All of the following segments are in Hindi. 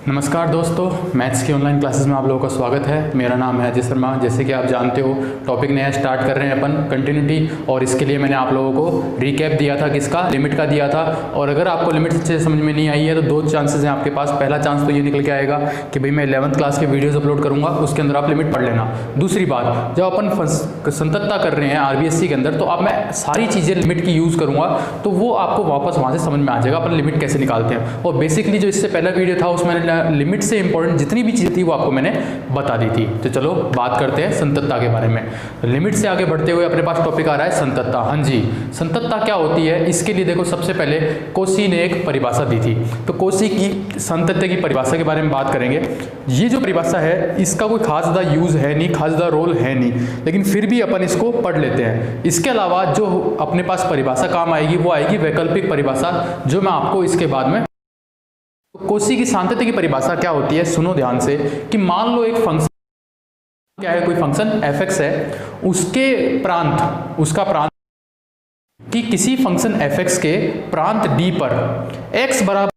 नमस्कार दोस्तों, मैथ्स की ऑनलाइन क्लासेस में आप लोगों का स्वागत है। मेरा नाम है अजय शर्मा। जैसे कि आप जानते हो, टॉपिक नया स्टार्ट कर रहे हैं अपन कंटिन्यूटी, और इसके लिए मैंने आप लोगों को रिकैप दिया था, किसका, लिमिट का दिया था। और अगर आपको लिमिट अच्छे से समझ में नहीं आई है तो दो चांसेस हैं आपके पास। पहला चांस तो ये निकल के आएगा कि भाई मैं 11th क्लास के वीडियोज़ अपलोड करूँगा, उसके अंदर आप लिमिट पढ़ लेना। दूसरी बात, जब अपन संततता कर रहे हैं RBSc के अंदर, तो अब मैं सारी चीज़ें लिमिट की यूज़ करूँगा, तो वो आपको वापस वहाँ से समझ में आ जाएगा अपन लिमिट कैसे निकालते हैं। और बेसिकली जो इससे पहला वीडियो था उसमें लिमिट से इंपॉर्टेंट जितनी भी चीज़ें थी वो आपको मैंने बता दी थी। तो चलो बात करते हैं संततता के बारे में। लिमिट से आगे बढ़ते हुए अपने पास टॉपिक आ रहा है संततता। हाँ जी, संततता क्या होती है, इसके लिए देखो सबसे पहले कोशी ने एक परिभाषा दी थी। तो कोशी की संततता की परिभाषा के बारे में बात करेंगे। ये जो परिभाषा है इसका कोई खास ज़्यादा यूज़ है नहीं, खास ज़्यादा रोल है नहीं, लेकिन फिर भी अपन इसको पढ़ लेते हैं। इसके अलावा जो अपने पास परिभाषा काम आएगी वो आएगी वैकल्पिक परिभाषा, जो मैं आपको इसके बाद में। कोशी की सांतत्य की परिभाषा क्या होती है, सुनो ध्यान से, कि मान लो एक फंक्शन क्या है, कोई फंक्शन f(x) है, उसके प्रांत, उसका प्रांत कि किसी फंक्शन f(x) के प्रांत d पर x बराबर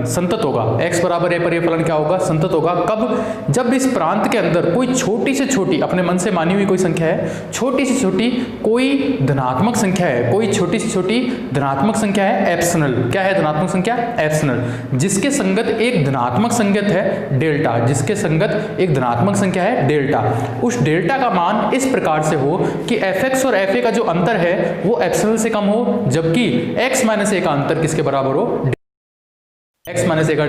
संतत होगा। x बराबर a पर ये फलन क्या होगा, संतत होगा। कब? जब इस प्रांत के अंदर कोई छोटी से छोटी, अपने मन से मानी हुई कोई संख्या है, छोटी से छोटी कोई धनात्मक संख्या है, कोई छोटी से छोटी धनात्मक संख्या है एप्सिलॉन। क्या है धनात्मक संख्या? एप्सिलॉन। जिसके संगत एक धनात्मक संगत है डेल्टा, जिसके संगत एक धनात्मक संख्या है डेल्टा। उस डेल्टा का मान इस प्रकार से हो कि f(x) और fa का जो अंतर है वो एप्सिलॉन से कम हो, जबकि x - a का अंतर किसके बराबर हो, x - a का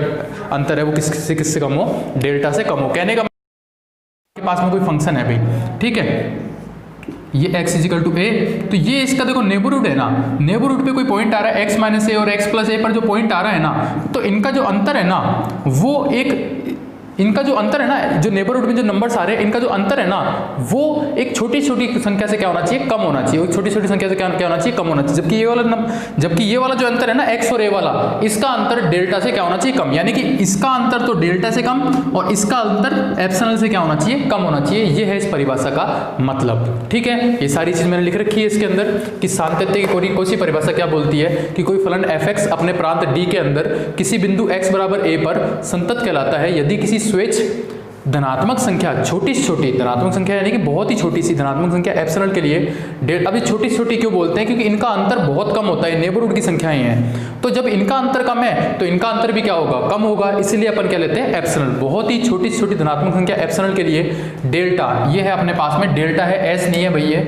अंतर है वो किससे कम हो, डेल्टा से कम हो। कहने का आपके पास में कोई फंक्शन है भाई, ठीक है, ये x = a, तो ये इसका देखो नेबरहुड है ना, नेबरहुड पे कोई पॉइंट आ रहा है x - a और x + a पर जो पॉइंट आ रहा है ना, तो इनका जो अंतर है ना, वो इनका जो अंतर है ना, जो नेबरहुड में जो नंबर्स आ रहे हैं, इनका जो अंतर है ना, वो एक छोटी छोटी संख्या से क्या होना चाहिए, कम होना चाहिए। एक छोटी छोटी संख्या से क्या होना चाहिए, कम होना चाहिए। जबकि ये वाला जो अंतर है ना, x और a वाला, इसका अंतर डेल्टा से क्या होना चाहिए, कम। यानी कि इसका अंतर तो डेल्टा से कम और इसका अंतर एप्सिलॉन से क्या होना चाहिए, कम होना चाहिए। ये है इस परिभाषा का मतलब, ठीक है। ये सारी चीज मैंने लिख रखी है इसके अंदर कि सांतत्य की कोशी परिभाषा क्या बोलती है कि कोई फलन f(x) अपने प्रांत d के अंदर किसी बिंदु x बराबर a पर संतत कहलाता है यदि किसी स्वेच्छ धनात्मक संख्या, छोटी से छोटी धनात्मक संख्या यानी कि बहुत ही छोटी सी धनात्मक संख्या एप्सिलॉन के लिए अभी छोटी से छोटी क्यों बोलते हैं, क्योंकि इनका अंतर बहुत कम होता है, नेबरहुड की संख्याएं हैं। तो जब इनका अंतर कम है तो इनका अंतर भी क्या होगा, कम होगा, इसलिए अपन क्या लेते हैं, एप्सिलॉन। बहुत ही छोटी से छोटी धनात्मक संख्या एप्सिलॉन के लिए डेल्टा, ये है अपने पास में डेल्टा है, एस नहीं है भैया,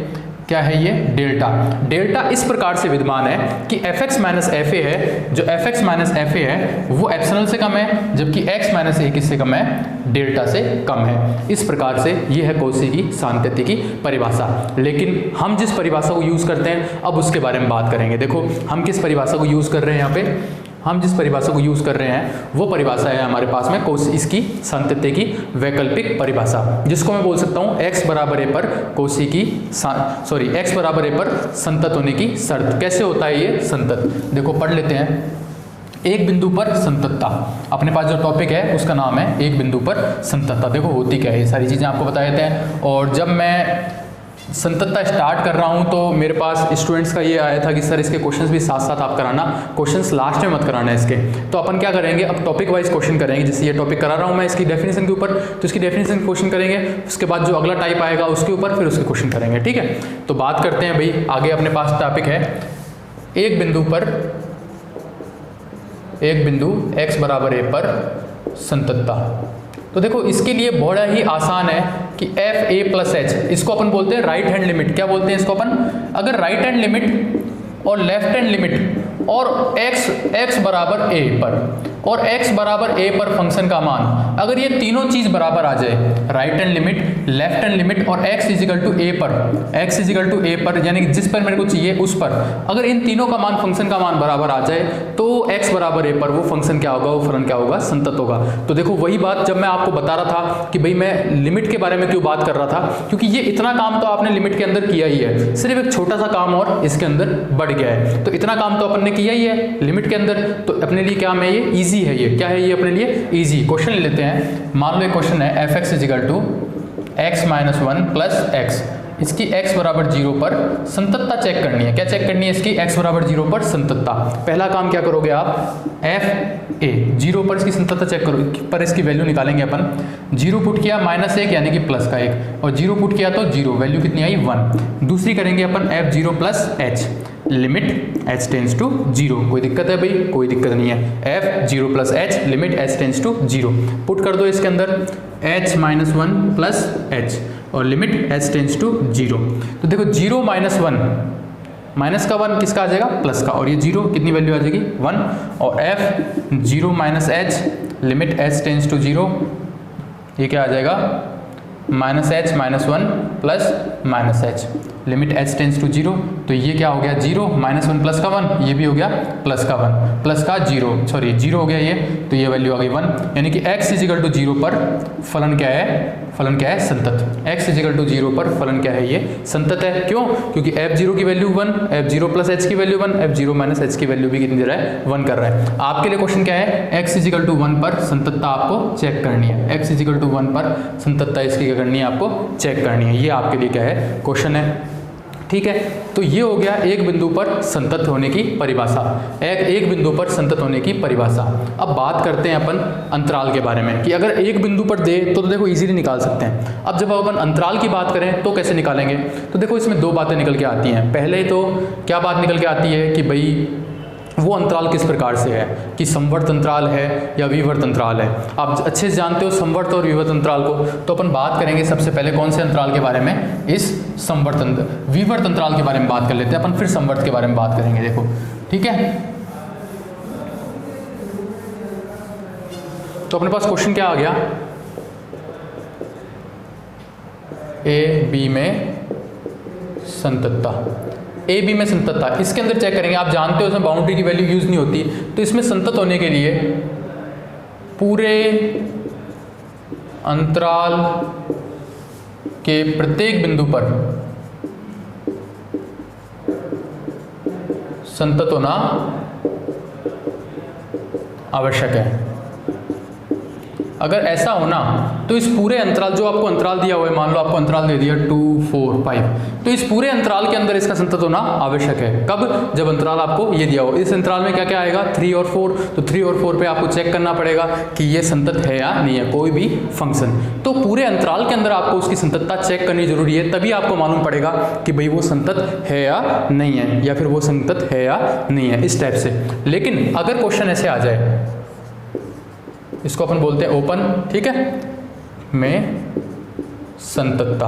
क्या है ये, डेल्टा। डेल्टा इस प्रकार से विद्यमान है कि f(x) - fa है, जो f(x) - fa है वो एप्सिलॉन से कम है, जबकि x - a किससे कम है, डेल्टा से कम है। इस प्रकार से ये है कोशी की सांतत्य की परिभाषा। लेकिन हम जिस परिभाषा को यूज करते हैं अब उसके बारे में बात करेंगे। देखो हम किस परिभाषा को यूज कर रहे हैं, यहाँ पे हम जिस परिभाषा को यूज कर रहे हैं वो परिभाषा है हमारे पास में कोशी, इसकी सांतत्य की वैकल्पिक परिभाषा, जिसको मैं बोल सकता हूँ x बराबर a पर कोशी की x बराबर a पर संतत होने की शर्त। कैसे होता है ये संतत, देखो पढ़ लेते हैं। एक बिंदु पर संततता, अपने पास जो टॉपिक है उसका नाम है एक बिंदु पर संततता। देखो होती क्या है, ये सारी चीज़ें आपको बता देते हैं। और जब मैं संततता स्टार्ट कर रहा हूँ तो मेरे पास स्टूडेंट्स का ये आया था कि सर इसके क्वेश्चंस भी साथ साथ आप कराना, क्वेश्चंस लास्ट में मत कराना इसके। तो अपन क्या करेंगे, अब टॉपिक वाइज क्वेश्चन करेंगे। जैसे ये टॉपिक करा रहा हूँ मैं इसकी डेफिनेशन के ऊपर, तो इसकी डेफिनेशन क्वेश्चन करेंगे, उसके बाद जो अगला टाइप आएगा उसके ऊपर फिर उसके क्वेश्चन करेंगे, ठीक है। तो बात करते हैं भाई आगे। अपने पास टॉपिक है एक बिंदु x बराबर a पर संततता। तो देखो इसके लिए बड़ा ही आसान है कि fa + h, इसको अपन बोलते हैं राइट हैंड लिमिट। क्या बोलते हैं इसको अपन, अगर राइट हैंड लिमिट और लेफ्ट हैंड लिमिट और x बराबर a पर और x बराबर a पर फंक्शन का मान, अगर ये तीनों चीज बराबर आ जाए, right hand limit, left hand limit और x = a पर यानी कि जिस पर मेरे को चाहिए उस पर, अगर इन तीनों का मान, फंक्शन का मान बराबर आ जाए तो x बराबर a पर वो फंक्शन क्या होगा, वो फलन क्या होगा, संतत होगा। तो देखो वही बात जब मैं आपको बता रहा था कि भाई मैं लिमिट के बारे में क्यों बात कर रहा था, क्योंकि ये इतना काम तो आपने लिमिट के अंदर किया ही है, सिर्फ एक छोटा सा काम और इसके अंदर बढ़ गया है। तो इतना काम तो अपन ने किया ही है लिमिट के अंदर, तो अपने लिए क्या है, ये ईजी है। ये क्या है, ये अपने लिए ईजी क्वेश्चन ले लेते हैं। मान लो एक क्वेश्चन है f(x) = x - 1 + x। इसकी x बराबर 0 पर संततता चेक करनी है। क्या चेक करनी है इसकी? x बराबर 0 पर संततता। पहला काम क्या करोगे आप? fa 0 पर इसकी संततता चेक करो, पर इसकी वैल्यू निकालेंगे अपन। 0 पुट किया -1 यानी कि प्लस का 1, और 0 पुट किया तो 0, वैल्यू कितनी आई? 1। दूसरी करेंगे अपन f0 plus h, limit h tends to 0। कोई दिक्कत है भाई? कोई दिक्कत नहीं है। f0 plus h, limit h tends to 0। Put कर दो इसके अंदर h - 1 प्लस h और लिमिट h टेंस टू 0। तो देखो 0 - 1, माइनस का 1 किसका आ जाएगा? प्लस का, और ये 0 कितनी वैल्यू आ जाएगी? 1। और f0 - h, limit h tends to 0, ये क्या आ जाएगा? -h - 1 plus -h, limit h tends to 0। तो ये क्या हो गया? 0 -1 प्लस का 1, ये भी हो गया प्लस का 1 प्लस का 0, सॉरी 0 हो गया ये, तो ये वैल्यू आ गई 1। यानी कि x = 0 पर फलन क्या है? फलन क्या है? संतत। x = 0 पर फलन क्या है? ये संतत है। क्यों? क्योंकि f0 की वैल्यू 1, f0 प्लस h की वैल्यू 1, f0 माइनस h की वैल्यू भी कितनी दे रहा है? 1 कर रहा है। आपके लिए क्वेश्चन क्या है? x = 1 पर संततता आपको चेक करनी है। x = 1 पर संततता इसकी क्या करनी है? आपको चेक करनी है। ये आपके लिए क्या है? क्वेश्चन है। ठीक है, तो ये हो गया एक बिंदु पर संतत होने की परिभाषा, एक बिंदु पर संतत होने की परिभाषा। अब बात करते हैं अपन अंतराल के बारे में, कि अगर एक बिंदु पर दे तो देखो इजीली निकाल सकते हैं। अब जब अपन अंतराल की बात करें तो कैसे निकालेंगे? तो देखो इसमें दो बातें निकल के आती हैं। पहले तो क्या बात निकल के आती है कि भाई वो अंतराल किस प्रकार से है, कि समवर्त अंतराल है या विवर्त अंतराल है। आप अच्छे से जानते हो समवर्त और विवर्त अंतराल को। तो अपन बात करेंगे सबसे पहले कौन से अंतराल के बारे में? इस विवर्त अंतराल के बारे में बात कर लेते हैं अपन, फिर समवर्त के बारे में बात करेंगे। देखो ठीक है, तो अपने पास क्वेश्चन क्या आ गया? ए बी में संततता, ए बी में संततता, इसके अंदर चेक करेंगे। आप जानते हो इसमें बाउंड्री की वैल्यू यूज नहीं होती, तो इसमें संतत होने के लिए पूरे अंतराल के प्रत्येक बिंदु पर संतत होना आवश्यक है। अगर ऐसा होना तो इस पूरे अंतराल, जो आपको अंतराल दिया हुआ है, मान लो आपको अंतराल दे दिया 2 4 5, तो इस पूरे अंतराल के अंदर इसका संतत होना आवश्यक है। कब? जब अंतराल आपको ये दिया हो। इस अंतराल में क्या क्या आएगा? 3 और 4, तो 3 और 4 पे आपको चेक करना पड़ेगा कि ये संतत है या नहीं है, कोई भी फंक्शन। तो पूरे अंतराल के अंदर आपको उसकी संततता चेक करनी जरूरी है, तभी आपको मालूम पड़ेगा कि भाई वो संतत है या नहीं है, या फिर वो संतत है या नहीं है, इस टाइप से। लेकिन अगर क्वेश्चन ऐसे आ जाए, इसको अपन बोलते हैं ओपन, ठीक है, में संततता,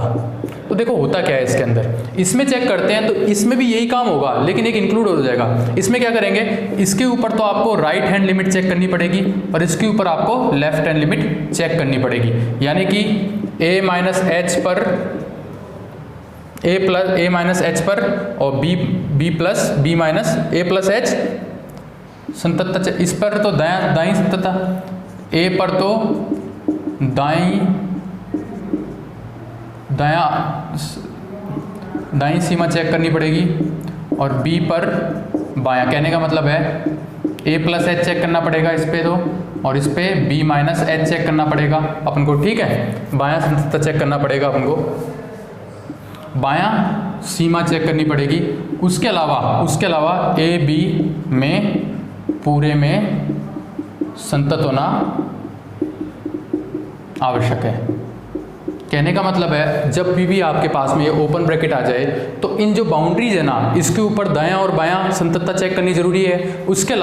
तो देखो होता क्या है इसके अंदर। इसमें चेक करते हैं तो इसमें भी यही काम होगा, लेकिन एक इंक्लूड हो जाएगा। इसमें क्या करेंगे? इसके ऊपर तो आपको राइट हैंड लिमिट चेक करनी पड़ेगी, और इसके ऊपर आपको लेफ्ट हैंड लिमिट चेक करनी पड़ेगी। यानी कि a माइनस एच पर, a माइनस एच पर, और b plus b minus a plus H संततता। इस पर तो दाईं संततता, ए पर तो दाईं सीमा चेक करनी पड़ेगी, और बी पर बायां। कहने का मतलब है ए प्लस एच चेक करना पड़ेगा इस पे तो, और इस पे बी माइनस एच चेक करना पड़ेगा अपन को, ठीक है। बायां संततता चेक करना पड़ेगा अपन को, बायां सीमा चेक करनी पड़ेगी। उसके अलावा ए बी में पूरे में संतत होना आवश्यक है। कहने का मतलब है जब भी आपके पास में ये ओपन ब्रैकेट आ जाए तो इन जो बाउंड्रीज है ना, इसके ऊपर दायां और बायां संततता चेक करनी जरूरी है। उसके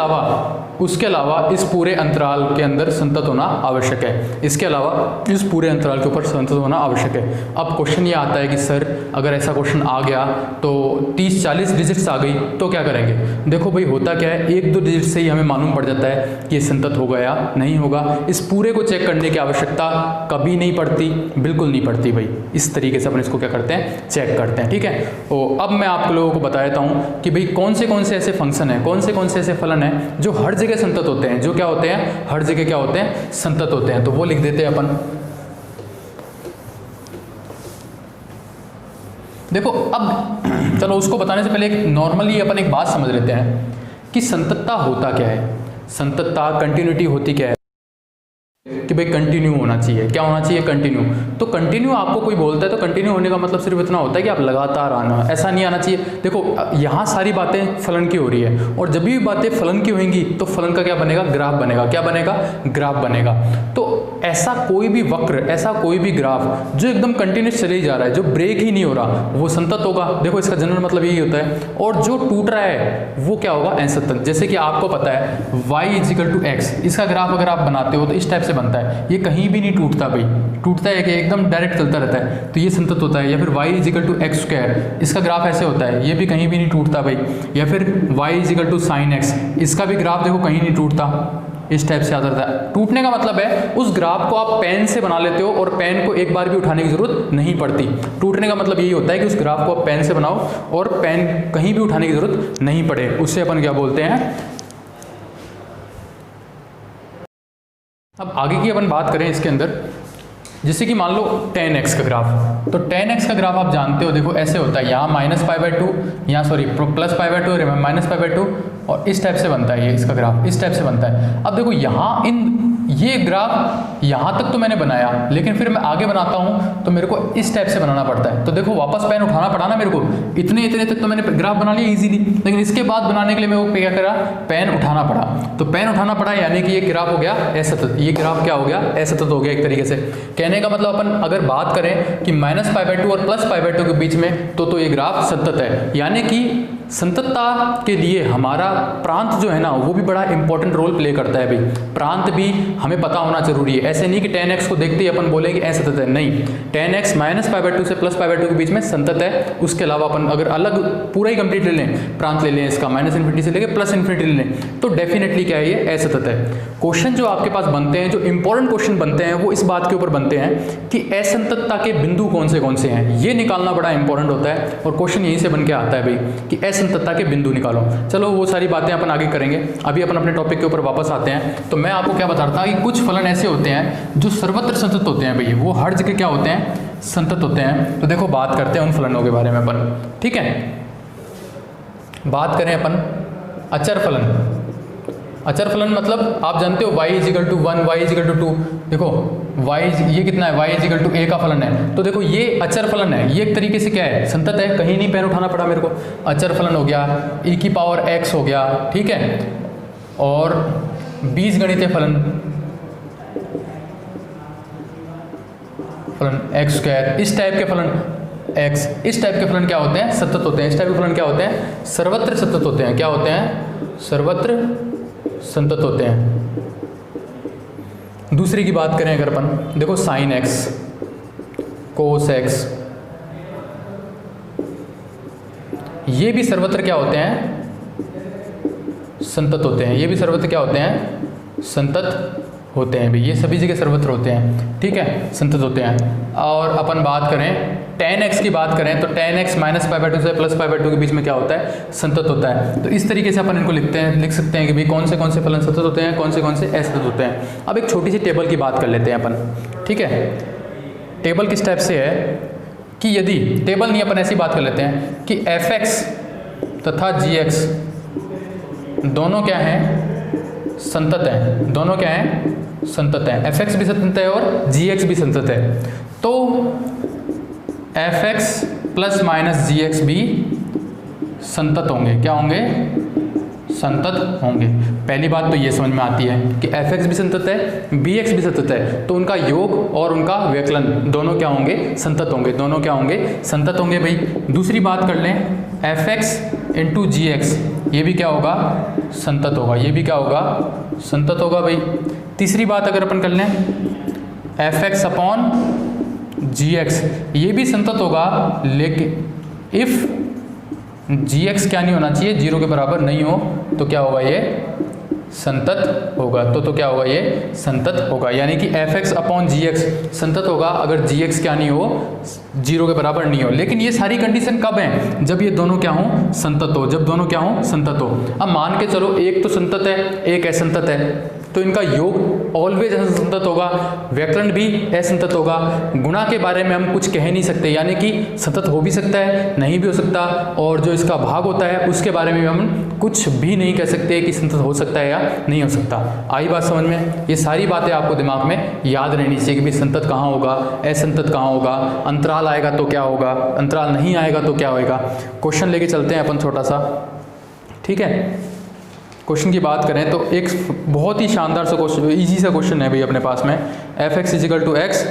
अलावा इस पूरे अंतराल के अंदर संतत होना आवश्यक है। इसके अलावा इस पूरे अंतराल के ऊपर संतत होना आवश्यक है। अब क्वेश्चन ये आता है कि सर अगर ऐसा क्वेश्चन आ गया तो 30-40 डिजिट्स आ गई तो क्या करेंगे? देखो भाई होता क्या है, 1-2 डिजिट से ही हमें मालूम पड़ जाता है कि ये संतत होगा या नहीं होगा। इस पूरे को चेक करने की आवश्यकता कभी नहीं पड़ती, बिल्कुल नहीं पड़ती भाई। इस तरीके से अपन इसको क्या करते हैं? चेक करते हैं, ठीक है। तो अब मैं आप लोगों को बता देता हूँ कि भाई कौन से ऐसे फंक्शन हैं, कौन से ऐसे फलन हैं जो हर जगह संतत होते हैं, जो क्या होते हैं? हर जगह क्या होते हैं? संतत होते हैं। तो वो लिख देते हैं अपन। देखो अब चलो उसको बताने से पहले एक नॉर्मली अपन एक बात समझ लेते हैं कि संततता होता क्या है। संततता कंटिन्यूटी होती क्या है? कि भाई कंटिन्यू होना चाहिए। क्या होना चाहिए? कंटिन्यू। तो कंटिन्यू आपको कोई बोलता है तो कंटिन्यू होने का मतलब सिर्फ इतना होता है कि आप लगातार आना, ऐसा नहीं आना चाहिए। देखो यहाँ सारी बातें फलन की हो रही है, और जब भी बातें फलन की होंगी तो फलन का क्या बनेगा? ग्राफ बनेगा। क्या बनेगा? ग्राफ बनेगा। तो ऐसा कोई भी वक्र, ऐसा कोई भी ग्राफ जो एकदम कंटिन्यूस चले ही जा रहा है, जो ब्रेक ही नहीं हो रहा, वो संतत होगा। देखो इसका जनरल मतलब यही होता है। और जो टूट रहा है वो क्या होगा? असंतत। जैसे कि आपको पता है y = x, इसका ग्राफ अगर आप बनाते हो तो इस टाइप से बनता है, ये कहीं भी नहीं टूटता भाई। टूटता है कि एकदम डायरेक्ट चलता रहता है, तो ये संतत होता है। या फिर y = x², इसका ग्राफ ऐसे होता है, ये भी कहीं भी नहीं टूटता भाई। या फिर y = sin x, इसका भी ग्राफ देखो कहीं नहीं टूटता, इस टाइप से आता रहता है। टूटने का मतलब है उस ग्राफ को आप पेन से बना लेते हो और पेन को एक बार भी उठाने की जरूरत नहीं पड़ती। टूटने का मतलब यही होता है कि उस ग्राफ को आप पेन से बनाओ और पेन कहीं भी उठाने की जरूरत नहीं पड़े, उससे अपन क्या बोलते हैं? अब आगे की अपन बात करें इसके अंदर, जैसे कि मान लो tan x का ग्राफ। तो tan x का ग्राफ आप जानते हो, देखो ऐसे होता है, यहाँ -π/2, यहाँ सॉरी +π/2 -π/2, और इस टाइप से बनता है। ये इसका ग्राफ इस टाइप से बनता है। अब देखो यहाँ ये ग्राफ यहाँ तक तो मैंने बनाया, लेकिन फिर मैं आगे बनाता हूँ तो मेरे को इस टाइप से बनाना पड़ता है। तो देखो वापस पेन उठाना पड़ा ना मेरे को, इतने तक तो मैंने ग्राफ बना लिया इजीली, लेकिन इसके बाद बनाने के लिए मेरे को क्या करा? पेन उठाना पड़ा। तो पेन उठाना पड़ा, यानी कि ये ग्राफ हो गया असंतत। ये ग्राफ क्या हो गया? असंतत हो गया एक तरीके से। कहने का मतलब अपन अगर बात करें कि -π/2 और +π/2 के बीच में, तो ये ग्राफ संतत है। यानी कि संततता के लिए हमारा प्रांत जो है ना, वो भी बड़ा इंपॉर्टेंट रोल प्ले करता है भाई। प्रांत भी हमें पता होना जरूरी है। ऐसे नहीं कि tan x को देखते ही अपन बोलेंगे असंतत है, नहीं। tan x -π/2 से +π/2 के बीच में संतत है। उसके अलावा अपन अगर अलग पूरा ही कंप्लीट ले लें, प्रांत ले लें इसका -∞ से लेकर +∞ ले लें, तो डेफिनेटली क्या है? ये असंतत है। क्वेश्चन जो आपके पास बनते हैं, जो इंपॉर्टेंट क्वेश्चन बनते हैं, वो इस बात के ऊपर बनते हैं कि असंततता के बिंदु कौन से हैं। ये निकालना बड़ा इंपॉर्टेंट होता है, और क्वेश्चन यहीं से बन के आता है भाई कि असंततता के बिंदु निकालो। चलो वो सारी बातें अपन आगे करेंगे, अभी अपन अपने टॉपिक के ऊपर वापस आते हैं। तो मैं आपको क्या बता रहा था कि कुछ फलन ऐसे होते हैं जो सर्वत्र संतत होते हैं भाई, वो हर जगह क्या होते हैं? संतत होते हैं। तो देखो बात करते हैं उन फलनों के बारे में अपन, ठीक है। बात करें अपन अचर फलन। अचर फलन मतलब आप जानते हो y = 1, y = 2। देखो y ये कितना है? y = a का फलन है। तो देखो ये अचर फलन है, ये एक तरीके से क्या है? संतत है। कहीं नहीं पेन उठाना पड़ा मेरे को। अचर फलन हो गया, e⁻x हो गया, ठीक है। और बीजगणितीय फलन x², इस टाइप के फलन x, इस टाइप के फलन क्या होते हैं? सतत होते हैं। इस टाइप के फलन क्या होते हैं? सर्वत्र सतत होते हैं। क्या होते हैं? सर्वत्र संतत होते हैं। दूसरी की बात करें अगर अपन, देखो sin x, cos x, ये भी सर्वत्र क्या होते हैं? संतत होते हैं। ये भी सर्वत्र क्या होते हैं? संतत होते हैं भाई। ये सभी जगह सर्वत्र होते हैं, ठीक है, संतत होते हैं। और अपन बात करें tan x की बात करें, तो tan x -π/2 से +π/2 के बीच में क्या होता है? संतत होता है। तो इस तरीके से अपन इनको लिख सकते हैं कि भाई कौन से फलन संतत होते हैं, कौन से असंतत होते हैं। अब एक छोटी सी टेबल की बात कर लेते हैं अपन, ठीक है। टेबल किस टाइप से है कि यदि टेबल नहीं, अपन ऐसी बात कर लेते हैं कि f(x) तथा g(x) दोनों क्या हैं? संतत हैं। दोनों क्या हैं? संतत है। f(x) भी संतत है और g(x) भी संतत है। तो f(x) + -g(x) भी संतत होंगे। क्या होंगे? संतत होंगे। पहली बात तो ये समझ में आती है कि f(x) भी संतत है, b(x) भी संतत है, तो उनका योग और उनका व्यकलन दोनों क्या होंगे? संतत होंगे। दोनों क्या होंगे? संतत होंगे भाई। दूसरी बात कर लें, f(x) × g(x), ये भी क्या होगा? संतत होगा। ये भी क्या होगा? संतत होगा भाई। तीसरी बात अगर अपन कर लें, f(x) / g(x), ये भी संतत होगा, लेकिन इफ़ gx क्या नहीं होना चाहिए? 0 के बराबर नहीं हो, तो क्या होगा? ये संतत होगा। तो क्या होगा? ये संतत होगा। यानी कि f(x) / gx संतत होगा अगर gx क्या नहीं हो? 0 के बराबर नहीं हो। लेकिन ये सारी कंडीशन कब हैं? जब ये दोनों क्या हों? संतत हो। जब दोनों क्या हों? संतत हो। अब मान के चलो एक तो संतत है, एक असंतत है, तो इनका योग ऑलवेज असंतत होगा, व्याकरण भी असंतत होगा। गुणा के बारे में हम कुछ कह नहीं सकते, यानी कि संतत हो भी सकता है, नहीं भी हो सकता, और जो इसका भाग होता है उसके बारे में हम कुछ भी नहीं कह सकते कि संतत हो सकता है या नहीं हो सकता। आई बात समझ में? ये सारी बातें आपको दिमाग में याद रहनी चाहिए कि भाई संतत कहाँ होगा, असंतत कहाँ होगा, अंतराल आएगा तो क्या होगा, अंतराल नहीं आएगा तो क्या होएगा। क्वेश्चन लेके चलते हैं अपन छोटा सा, ठीक है। क्वेश्चन की बात करें तो एक बहुत ही शानदार सा क्वेश्चन, इजी सा क्वेश्चन है भाई अपने पास में, f(x) = x।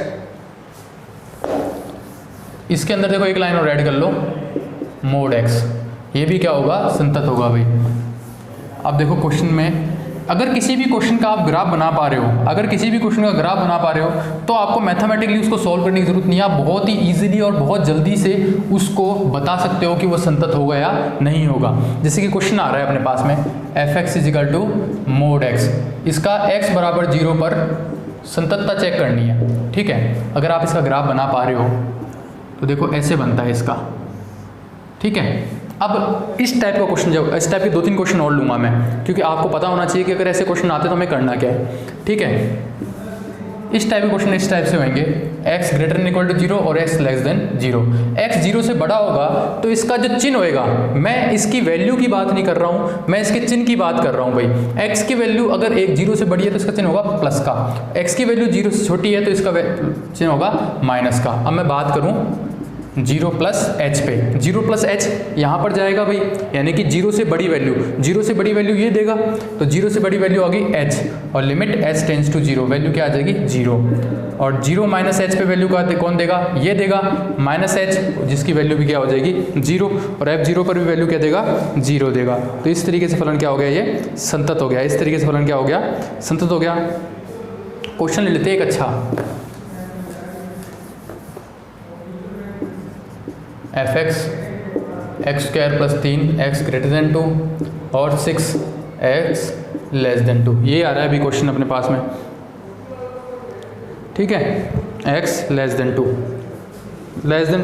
इसके अंदर देखो एक लाइन और ऐड कर लो, mod x, ये भी क्या होगा, संतत होगा भाई। अब देखो क्वेश्चन में अगर किसी भी क्वेश्चन का आप ग्राफ बना पा रहे हो, अगर किसी भी क्वेश्चन का ग्राफ बना पा रहे हो तो आपको मैथमेटिकली उसको सॉल्व करने की जरूरत नहीं है, आप बहुत ही इजीली और बहुत जल्दी से उसको बता सकते हो कि वो संतत होगा या नहीं होगा। जैसे कि क्वेश्चन आ रहा है अपने पास में f(x) = mod x, इसका x = 0 पर संततता चेक करनी है, ठीक है। अगर आप इसका ग्राफ बना पा रहे हो तो देखो ऐसे बनता है इसका, ठीक है। अब इस टाइप का क्वेश्चन, जब इस टाइप के 2-3 क्वेश्चन और लूँगा मैं, क्योंकि आपको पता होना चाहिए कि अगर ऐसे क्वेश्चन आते तो हमें करना क्या है, ठीक है। इस टाइप के क्वेश्चन इस टाइप से होंगे, x > 0 और x <0। x 0 से बड़ा होगा तो इसका जो चिन्ह होएगा, मैं इसकी वैल्यू की बात नहीं कर रहा हूँ, मैं इसके चिन्ह की बात कर रहा हूँ भाई। x की वैल्यू अगर 0 से बड़ी है तो इसका चिन्ह होगा प्लस का, x की वैल्यू 0 से छोटी है तो इसका चिन्ह होगा माइनस का। अब मैं बात करूँ 0 + h पे, 0 + h यहाँ पर जाएगा भाई, यानी कि 0 से बड़ी वैल्यू, 0 से बड़ी वैल्यू ये देगा, तो 0 से बड़ी वैल्यू आ गई h, और limit h tends to 0, value क्या आ जाएगी 0। और 0 - h पे वैल्यू कौन देगा, ये देगा -h, जिसकी वैल्यू भी क्या हो जाएगी 0, और f0 पर भी वैल्यू क्या देगा 0 देगा। तो इस तरीके से फलन क्या हो गया, ये संतत हो गया। इस तरीके से फलन क्या हो गया, संतत हो गया। क्वेश्चन ले लेते हैं एक अच्छा, f(x) x² + 3 x > 2 और 6x <2। ये आ रहा है अभी क्वेश्चन अपने पास में, ठीक है। x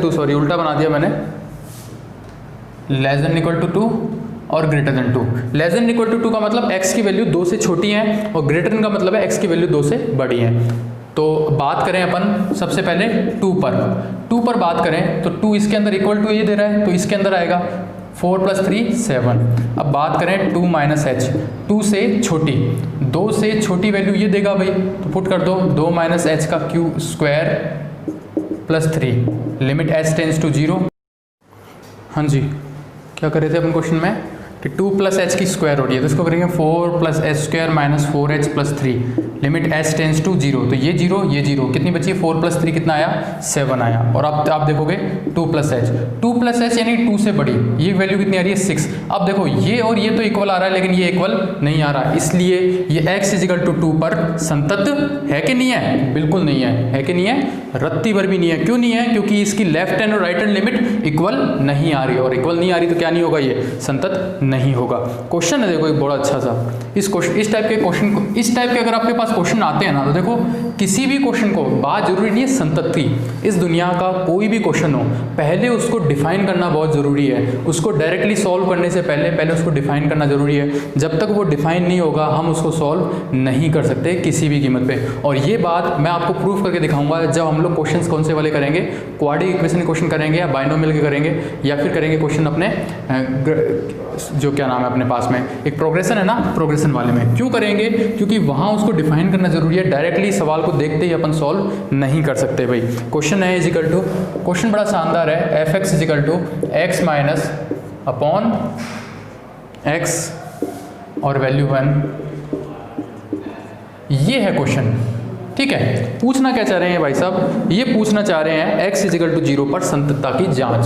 <2 सॉरी उल्टा बना दिया मैंने, <= 2 और <2। <= 2 का मतलब x की वैल्यू 2 से छोटी है, और ग्रेटर का मतलब है x की वैल्यू 2 से बड़ी है। तो बात करें अपन सबसे पहले 2 पर बात करें तो 2 इसके अंदर = ये दे रहा है, तो इसके अंदर आएगा 4 + 3 7। अब बात करें 2 - h, 2 से छोटी, 2 से छोटी वैल्यू ये देगा भाई, तो पुट कर दो 2 - h का cube square + 3, limit h tends to 0। हाँ जी, क्या कर रहे थे अपन क्वेश्चन में कि 2 + h की स्क्वायर हो रही है, तो इसको करेंगे 4 + h² - 4h + 3, limit h tends to 0। तो ये 0, ये 0, कितनी बची, 4 + 3 कितना आया 7 आया। और अब आप देखोगे 2 + h, 2 + h यानी 2 से बड़ी, ये वैल्यू कितनी आ रही है 6। अब देखो ये और ये तो इक्वल आ रहा है, लेकिन ये इक्वल नहीं आ रहा, इसलिए ये x = 2 पर संतत है कि नहीं है, बिल्कुल नहीं है कि नहीं है, रत्ती भर भी नहीं है। क्यों नहीं है, क्योंकि इसकी लेफ्ट हैंड और राइट हैंड लिमिट इक्वल नहीं आ रही है, और इक्वल नहीं आ रही तो क्या नहीं होगा, ये संतत नहीं होगा। क्वेश्चन है देखो एक बड़ा अच्छा सा, इस टाइप के क्वेश्चन को, इस टाइप के अगर आपके पास क्वेश्चन आते हैं ना, तो देखो किसी भी क्वेश्चन को, बात जरूरी नहीं है संतत की, इस दुनिया का कोई भी क्वेश्चन हो, पहले उसको डिफाइन करना बहुत ज़रूरी है। उसको डायरेक्टली सॉल्व करने से पहले उसको डिफाइन करना ज़रूरी है। जब तक वो डिफाइन नहीं होगा हम उसको सॉल्व नहीं कर सकते किसी भी कीमत पे। और ये बात मैं आपको प्रूफ करके दिखाऊंगा जब हम लोग क्वेश्चंस कौन से वाले करेंगे, क्वाड्रेटिक इक्वेशन क्वेश्चन करेंगे, या बाइनोमियल के करेंगे, या फिर करेंगे क्वेश्चन अपने जो क्या नाम है अपने पास में एक प्रोग्रेशन है ना, प्रोग्रेशन वाले में। क्यों करेंगे, क्योंकि वहाँ उसको डिफाइन करना जरूरी है, डायरेक्टली सवाल को देखते ही अपन सॉल्व नहीं कर सकते भाई। क्वेश्चन है क्वेश्चन बड़ा शानदार है, f(x) = x - x और वैल्यू 1, ये है क्वेश्चन, ठीक है। पूछना क्या चाह रहे हैं भाई साहब, ये पूछना चाह रहे हैं x = 0 पर संततता की जांच,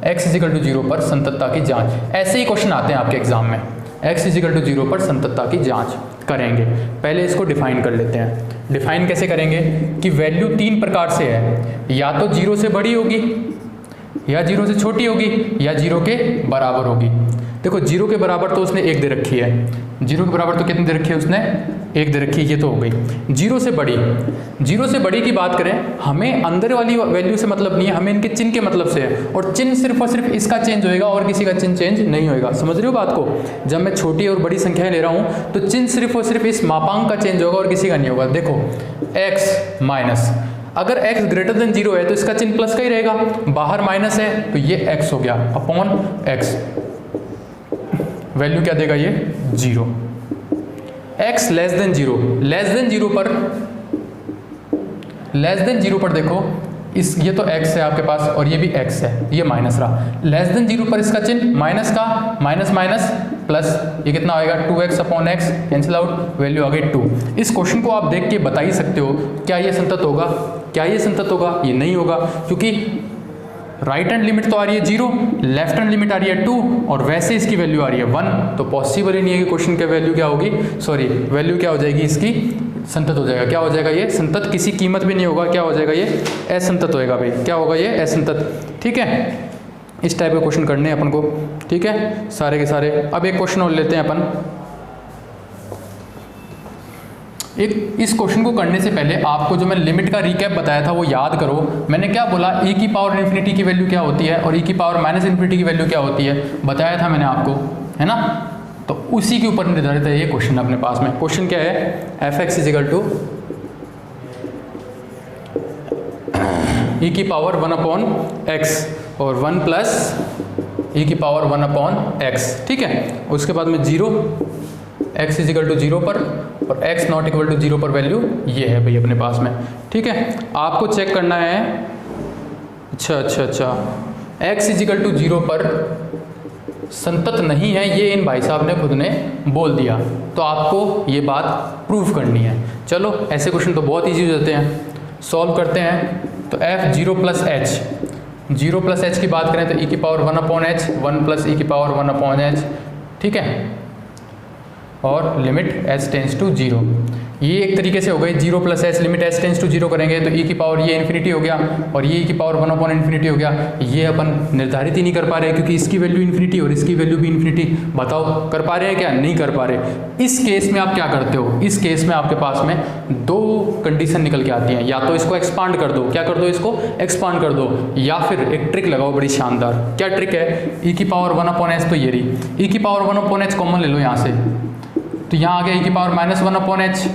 x = 0 पर संततता की जांच। ऐसे ही क्वेश्चन आते हैं आपके एग्जाम में, x = 0 पर संततता की जांच करेंगे। पहले इसको डिफाइन कर लेते हैं। डिफाइन कैसे करेंगे कि वैल्यू 3 प्रकार से है, या तो 0 से बड़ी होगी, या 0 से छोटी होगी, या 0 के बराबर होगी। देखो 0 के बराबर तो उसने 1 दे रखी है, 0 के बराबर तो कितनी दे रखी है उसने, 1 दे रखी है, ये तो हो गई। 0 से बड़ी, 0 से बड़ी की बात करें, हमें अंदर वाली वैल्यू से मतलब नहीं है, हमें इनके चिन्ह के मतलब से है, और चिन्ह सिर्फ और सिर्फ इसका चेंज होएगा और किसी का चिन्ह चेंज नहीं होएगा। समझ रहे हो बात को? जब मैं छोटी और बड़ी संख्याएं ले रहा हूँ तो चिन्ह सिर्फ और सिर्फ इस मापांक का चेंज होगा और किसी का नहीं होगा। देखो x माइनस, अगर x ग्रेटर देन 0 है तो इसका चिन्ह प्लस का ही रहेगा, बाहर माइनस है तो ये x हो गया अपॉन x, वैल्यू क्या देगा ये 0। x less than 0, less than 0 पर, लेस देन 0 पर देखो इस, ये तो x है आपके पास और ये भी x है, ये माइनस रहा, लेस देन 0 पर इसका चिन्ह माइनस का, माइनस माइनस प्लस, ये कितना आएगा 2x upon x, cancel out, value आ गई 2। इस क्वेश्चन को आप देख के बता ही सकते हो क्या ये संतत होगा, क्या ये संतत होगा, ये नहीं होगा, क्योंकि राइट हैंड लिमिट तो आ रही है 0, लेफ्ट हैंड लिमिट आ रही है 2 और वैसे इसकी वैल्यू आ रही है 1, तो पॉसिबल ही नहीं है कि क्वेश्चन की वैल्यू क्या होगी, सॉरी वैल्यू क्या हो जाएगी इसकी, संतत हो जाएगा। क्या हो जाएगा ये संतत, किसी कीमत भी नहीं होगा, क्या हो जाएगा ये असंतत होएगा भाई, क्या होगा ये असंतत। ठीक है, इस टाइप के क्वेश्चन करने हैं अपन को, ठीक है सारे के सारे। अब एक क्वेश्चन और लेते हैं अपन। एक इस क्वेश्चन को करने से पहले आपको जो मैं लिमिट का रिकैप बताया था वो याद करो। मैंने क्या बोला, e की पावर इन्फिनिटी की वैल्यू क्या होती है और e की पावर माइनस इन्फिनिटी की वैल्यू क्या होती है, बताया था मैंने आपको, है ना। तो उसी के ऊपर निर्धारित है ये क्वेश्चन अपने पास में। क्वेश्चन क्या है, f(x) = e की पावर 1/x और 1 + e की पावर 1/x, ठीक है। उसके बाद में 0, x = 0 पर और x ≠ 0 पर वैल्यू ये है भाई अपने पास में, ठीक है। आपको चेक करना है, अच्छा, x = 0 पर संतत नहीं है, ये इन भाई साहब ने खुद ने बोल दिया, तो आपको ये बात प्रूफ करनी है। चलो ऐसे क्वेश्चन तो बहुत ईजी हो जाते हैं, सॉल्व करते हैं। तो f 0 + h, 0 + h की बात करें तो e की पावर 1/h, 1 + e की पावर 1/h, ठीक है, और लिमिट h टेंड्स टू 0। ये एक तरीके से हो गई 0 + h, limit h tends to 0 करेंगे तो e की पावर ये इन्फिनिटी हो गया और ये e की पावर 1/∞ हो गया। ये अपन निर्धारित ही नहीं कर पा रहे क्योंकि इसकी वैल्यू इन्फिनिटी और इसकी वैल्यू भी इन्फिनिटी। बताओ कर पा रहे हैं क्या, नहीं कर पा रहे। इस केस में आप क्या करते हो, इस केस में आपके पास में दो कंडीशन निकल के आती हैं, या तो इसको एक्सपांड कर दो, क्या कर दो, इसको एक्सपांड कर दो, या फिर एक ट्रिक लगाओ बड़ी शानदार। क्या ट्रिक है, e की पावर 1/h तो ये रही, e की पावर 1/h कॉमन ले लो यहाँ से, तो यहाँ आ गया e की पावर -1/h,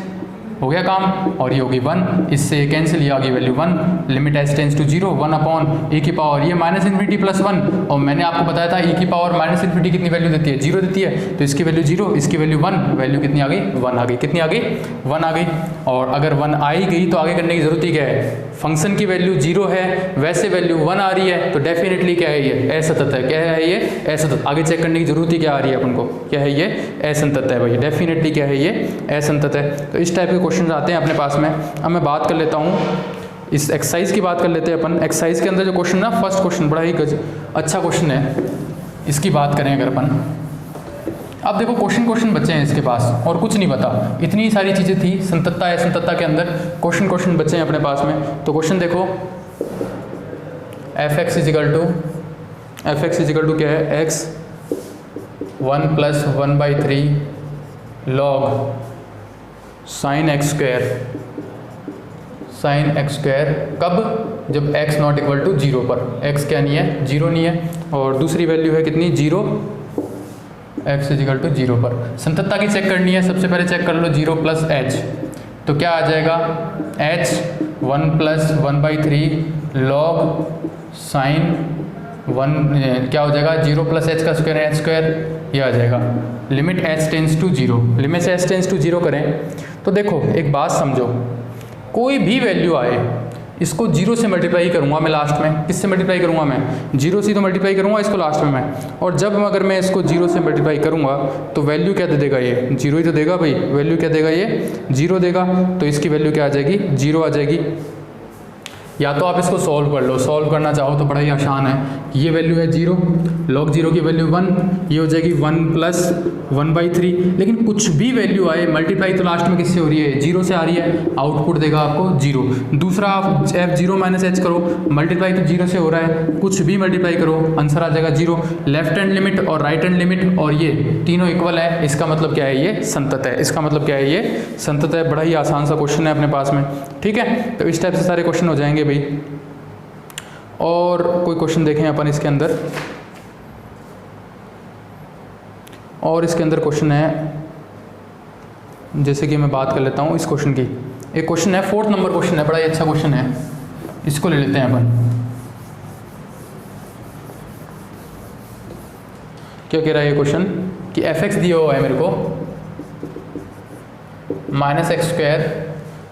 हो गया काम, और ये होगी 1, इससे कैंसिल, ये आ गई value 1, limit h tends to 0, 1/e की पावर ये -∞ + 1, और मैंने आपको बताया था e की पावर -∞ कितनी वैल्यू देती है, 0 देती है, तो इसकी वैल्यू 0, इसकी वैल्यू 1, वैल्यू कितनी आ गई, 1 आ गई, कितनी आ गई, 1 आ गई। और अगर 1 आ ही गई तो आगे करने की जरूरत ही क्या है, फंक्शन की वैल्यू 0 है, वैसे वैल्यू 1 आ रही है, तो डेफिनेटली क्या है ये असंतत है। क्या है ये, असंतत। आगे चेक करने की जरूरत ही क्या आ रही है अपन को, क्या है ये असंतत है भाई, डेफिनेटली क्या है ये असंतत है। तो इस टाइप के क्वेश्चन आते हैं अपने पास में। अब मैं बात कर लेता हूँ, इस एक्सरसाइज की बात कर लेते हैं अपन। एक्सरसाइज के अंदर जो क्वेश्चन ना, फर्स्ट क्वेश्चन बड़ा ही अच्छा क्वेश्चन है, इसकी बात करें अगर अपन। अब देखो क्वेश्चन बचे हैं इसके पास और कुछ नहीं बता, इतनी सारी चीज़ें थी संततता असंततता के अंदर, क्वेश्चन बचे हैं अपने पास में। तो क्वेश्चन देखो, f(x) = क्या है, x 1 + 1/3 log sin x², कब, जब x ≠ 0 पर, x क्या नहीं है, 0 नहीं है, और दूसरी वैल्यू है कितनी, 0, x = 0 पर। संततता की चेक करनी है, सबसे पहले चेक कर लो 0 + h, तो क्या आ जाएगा, h 1 + 1/3 log sin 1, क्या हो जाएगा, 0 + h का स्क्वायर, h², ये आ जाएगा, limit h tends to 0, limit h tends to 0 करें तो देखो एक बात समझो, कोई भी वैल्यू आए इसको 0 से मल्टीप्लाई करूँगा मैं लास्ट में, किससे मल्टीप्लाई करूँगा मैं, 0 से तो मल्टीप्लाई करूँगा इसको लास्ट में मैं, और जब अगर मैं इसको 0 से मल्टीप्लाई करूँगा तो वैल्यू क्या दे देगा, ये 0 ही तो देगा भाई, वैल्यू क्या देगा, ये 0 देगा, तो इसकी वैल्यू क्या आ जाएगी, 0 आ जाएगी। या तो आप इसको सॉल्व कर लो, सॉल्व करना चाहो तो बड़ा ही आसान है। ये वैल्यू है 0, log 0 की वैल्यू 1, ये हो जाएगी 1 प्लस 1/3। लेकिन कुछ भी वैल्यू आए, मल्टीप्लाई तो लास्ट में किससे हो रही है, 0 से आ रही है, आउटपुट देगा आपको 0। दूसरा आप f0 माइनस h करो, मल्टीप्लाई तो 0 से हो रहा है, कुछ भी मल्टीप्लाई करो आंसर आ जाएगा 0। लेफ्ट हैंड लिमिट और राइट हैंड लिमिट और ये तीनों इक्वल है, इसका मतलब क्या है, ये संतत है। इसका मतलब क्या है, ये संतत है। बड़ा ही आसान सा क्वेश्चन है अपने पास में, ठीक है। तो इस टाइप से सारे क्वेश्चन हो जाएंगे भाई। और कोई क्वेश्चन देखें अपन इसके अंदर, और इसके अंदर क्वेश्चन है, जैसे कि मैं बात कर लेता हूँ इस क्वेश्चन की। एक क्वेश्चन है 4th नंबर क्वेश्चन है, बड़ा ही अच्छा क्वेश्चन है, इसको ले लेते हैं अपन। क्या कह रहा है ये क्वेश्चन कि f(x) दिया हुआ है मेरे को -x²,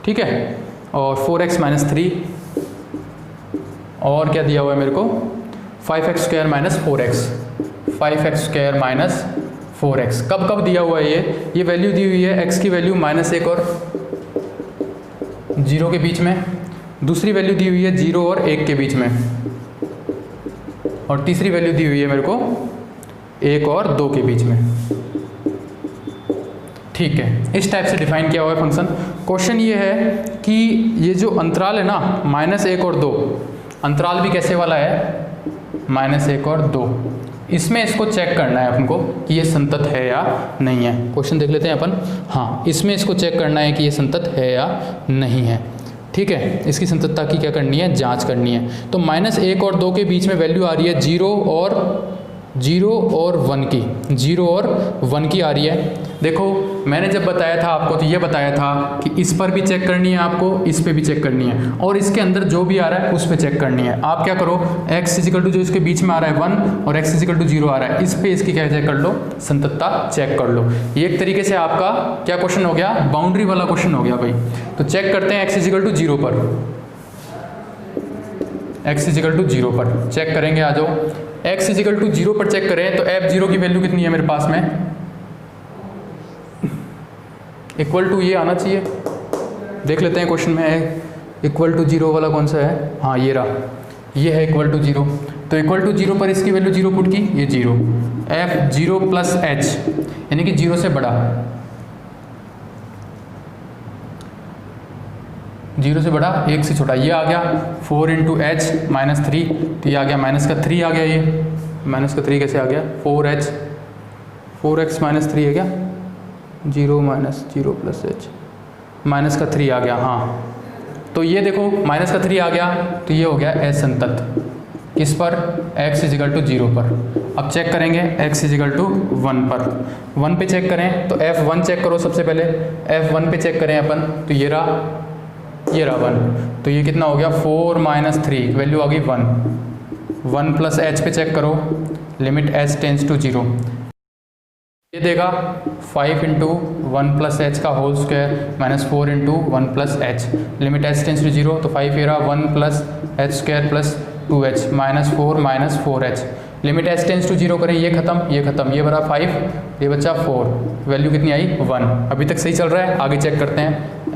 ठीक है, और 4x - 3, और क्या दिया हुआ है मेरे को 5x² - 4x, 5x² - 4x। कब कब दिया हुआ है ये वैल्यू दी हुई है, x की वैल्यू -1 और 0 के बीच में, दूसरी वैल्यू दी हुई है 0 और 1 के बीच में, और तीसरी वैल्यू दी हुई है मेरे को 1 और 2 के बीच में, ठीक है। इस टाइप से डिफाइन किया हुआ है फंक्शन। क्वेश्चन ये है कि ये जो अंतराल है ना -1 और 2, अंतराल भी कैसे वाला है, -1 और 2, इसमें इसको चेक करना है अपन को कि ये संतत है या नहीं है। क्वेश्चन देख लेते हैं अपन। हाँ, इसमें इसको चेक करना है कि ये संतत है या नहीं है, ठीक है। इसकी संततता की क्या करनी है, जांच करनी है। तो -1 और 2 के बीच में वैल्यू आ रही है 0 और 1 की, 0 और 1 की आ रही है। देखो मैंने जब बताया था आपको तो ये बताया था कि इस पर भी चेक करनी है आपको, इस पे भी चेक करनी है, और इसके अंदर जो भी आ रहा है उस पे चेक करनी है। आप क्या करो, x = जो इसके बीच में आ रहा है 1 और x = 0 आ रहा है, इस पे इसकी क्या चेक कर लो, संततता चेक कर लो। ये एक तरीके से आपका क्या क्वेश्चन हो गया, बाउंड्री वाला क्वेश्चन हो गया भाई। तो चेक करते हैं x = 0 पर, x = 0 पर चेक करेंगे। आ जाओ, x = 0 पर चेक करें तो f0 की वैल्यू कितनी है मेरे पास में, इक्वल टू ये आना चाहिए। देख लेते हैं क्वेश्चन में इक्वल टू 0 वाला कौन सा है, हाँ ये रहा, ये है इक्वल टू 0। तो इक्वल टू 0 पर इसकी वैल्यू 0 पुट की, ये 0, f0 + h यानी कि 0 से बड़ा, 0 से बड़ा 1 से छोटा, ये आ गया 4 × h - 3, तो ये आ गया -3 आ गया, ये -3 कैसे आ गया, 4x - 3 है क्या, 0 - 0 + h -3 आ गया। हाँ, तो ये देखो -3 आ गया, तो ये हो गया असंतत। किस पर, x = 0 पर। अब चेक करेंगे x = 1 पर, 1 पे चेक करें तो f1 चेक करो सबसे पहले, f1 पे चेक करें अपन तो ये रहा 1, तो ये कितना हो गया 4 - 3, वैल्यू आ गई 1 + h पे चेक करो, लिमिट h टेंड्स टू 0, ये देगा 5 × 1 + h का whole square -4 × 1 + h, limit h tends to 0, तो 5 ये रहा 1 + h² + 2h -4 - 4h, limit h tends to 0 करें, ये खत्म, ये बड़ा 5, ये बचा 4, वैल्यू कितनी आई 1। अभी तक सही चल रहा है, आगे चेक करते हैं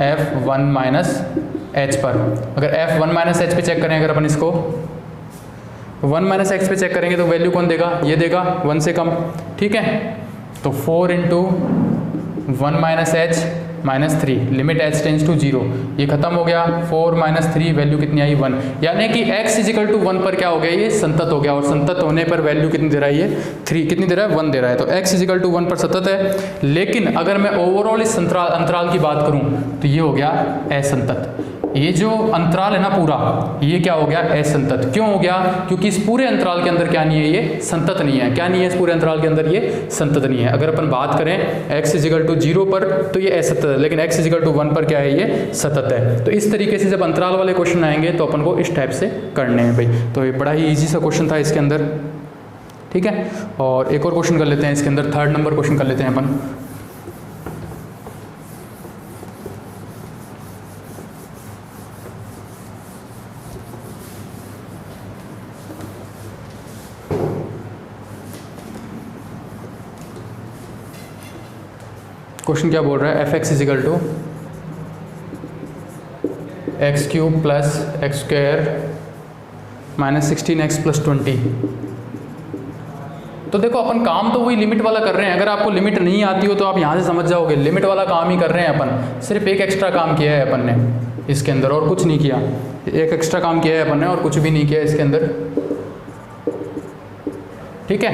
f1 - h पर। अगर f1 - h पे चेक करें, अगर अपन इसको 1 - x पे चेक करेंगे तो वैल्यू कौन देगा, ये देगा 1 से कम, ठीक है। तो 4 × 1 - h - 3, limit h tends to 0, ये खत्म हो गया, 4 - 3, वैल्यू कितनी आई 1, यानी कि x = 1 पर क्या हो गया, ये संतत हो गया, और संतत होने पर वैल्यू कितनी दे रहा है, ये 3 कितनी दे रहा है, 1 दे रहा है। तो x = 1 पर सतत है। लेकिन अगर मैं ओवरऑल इस अंतराल की बात करूं तो ये हो गया असंतत। ये जो अंतराल है ना पूरा, ये क्या हो गया, असंतत। क्यों हो गया, क्योंकि इस पूरे अंतराल के अंदर क्या नहीं है, ये संतत नहीं है। क्या नहीं है इस पूरे अंतराल के अंदर, ये संतत नहीं है। अगर अपन बात करें x = 0 पर तो ये असंतत है, लेकिन x = 1 पर क्या है, ये सतत है। तो इस तरीके से जब अंतराल वाले क्वेश्चन आएंगे तो अपन को इस टाइप से करने हैं भाई। तो ये बड़ा ही ईजी सा क्वेश्चन था इसके अंदर, ठीक है। और एक और क्वेश्चन कर लेते हैं इसके अंदर, 3rd नंबर क्वेश्चन कर लेते हैं अपन। क्वेश्चन क्या बोल रहा है, f(x = x cube plus x square minus 16x plus 20। तो देखो अपन काम तो वही लिमिट वाला कर रहे हैं। अगर आपको लिमिट नहीं आती हो तो आप यहाँ से समझ जाओगे लिमिट वाला काम ही कर रहे हैं अपन। सिर्फ एक एक्स्ट्रा काम किया है अपन ने इसके अंदर और कुछ नहीं किया। एक एक्स्ट्रा काम किया है अपन ने और कुछ भी नहीं किया इसके अंदर। ठीक है,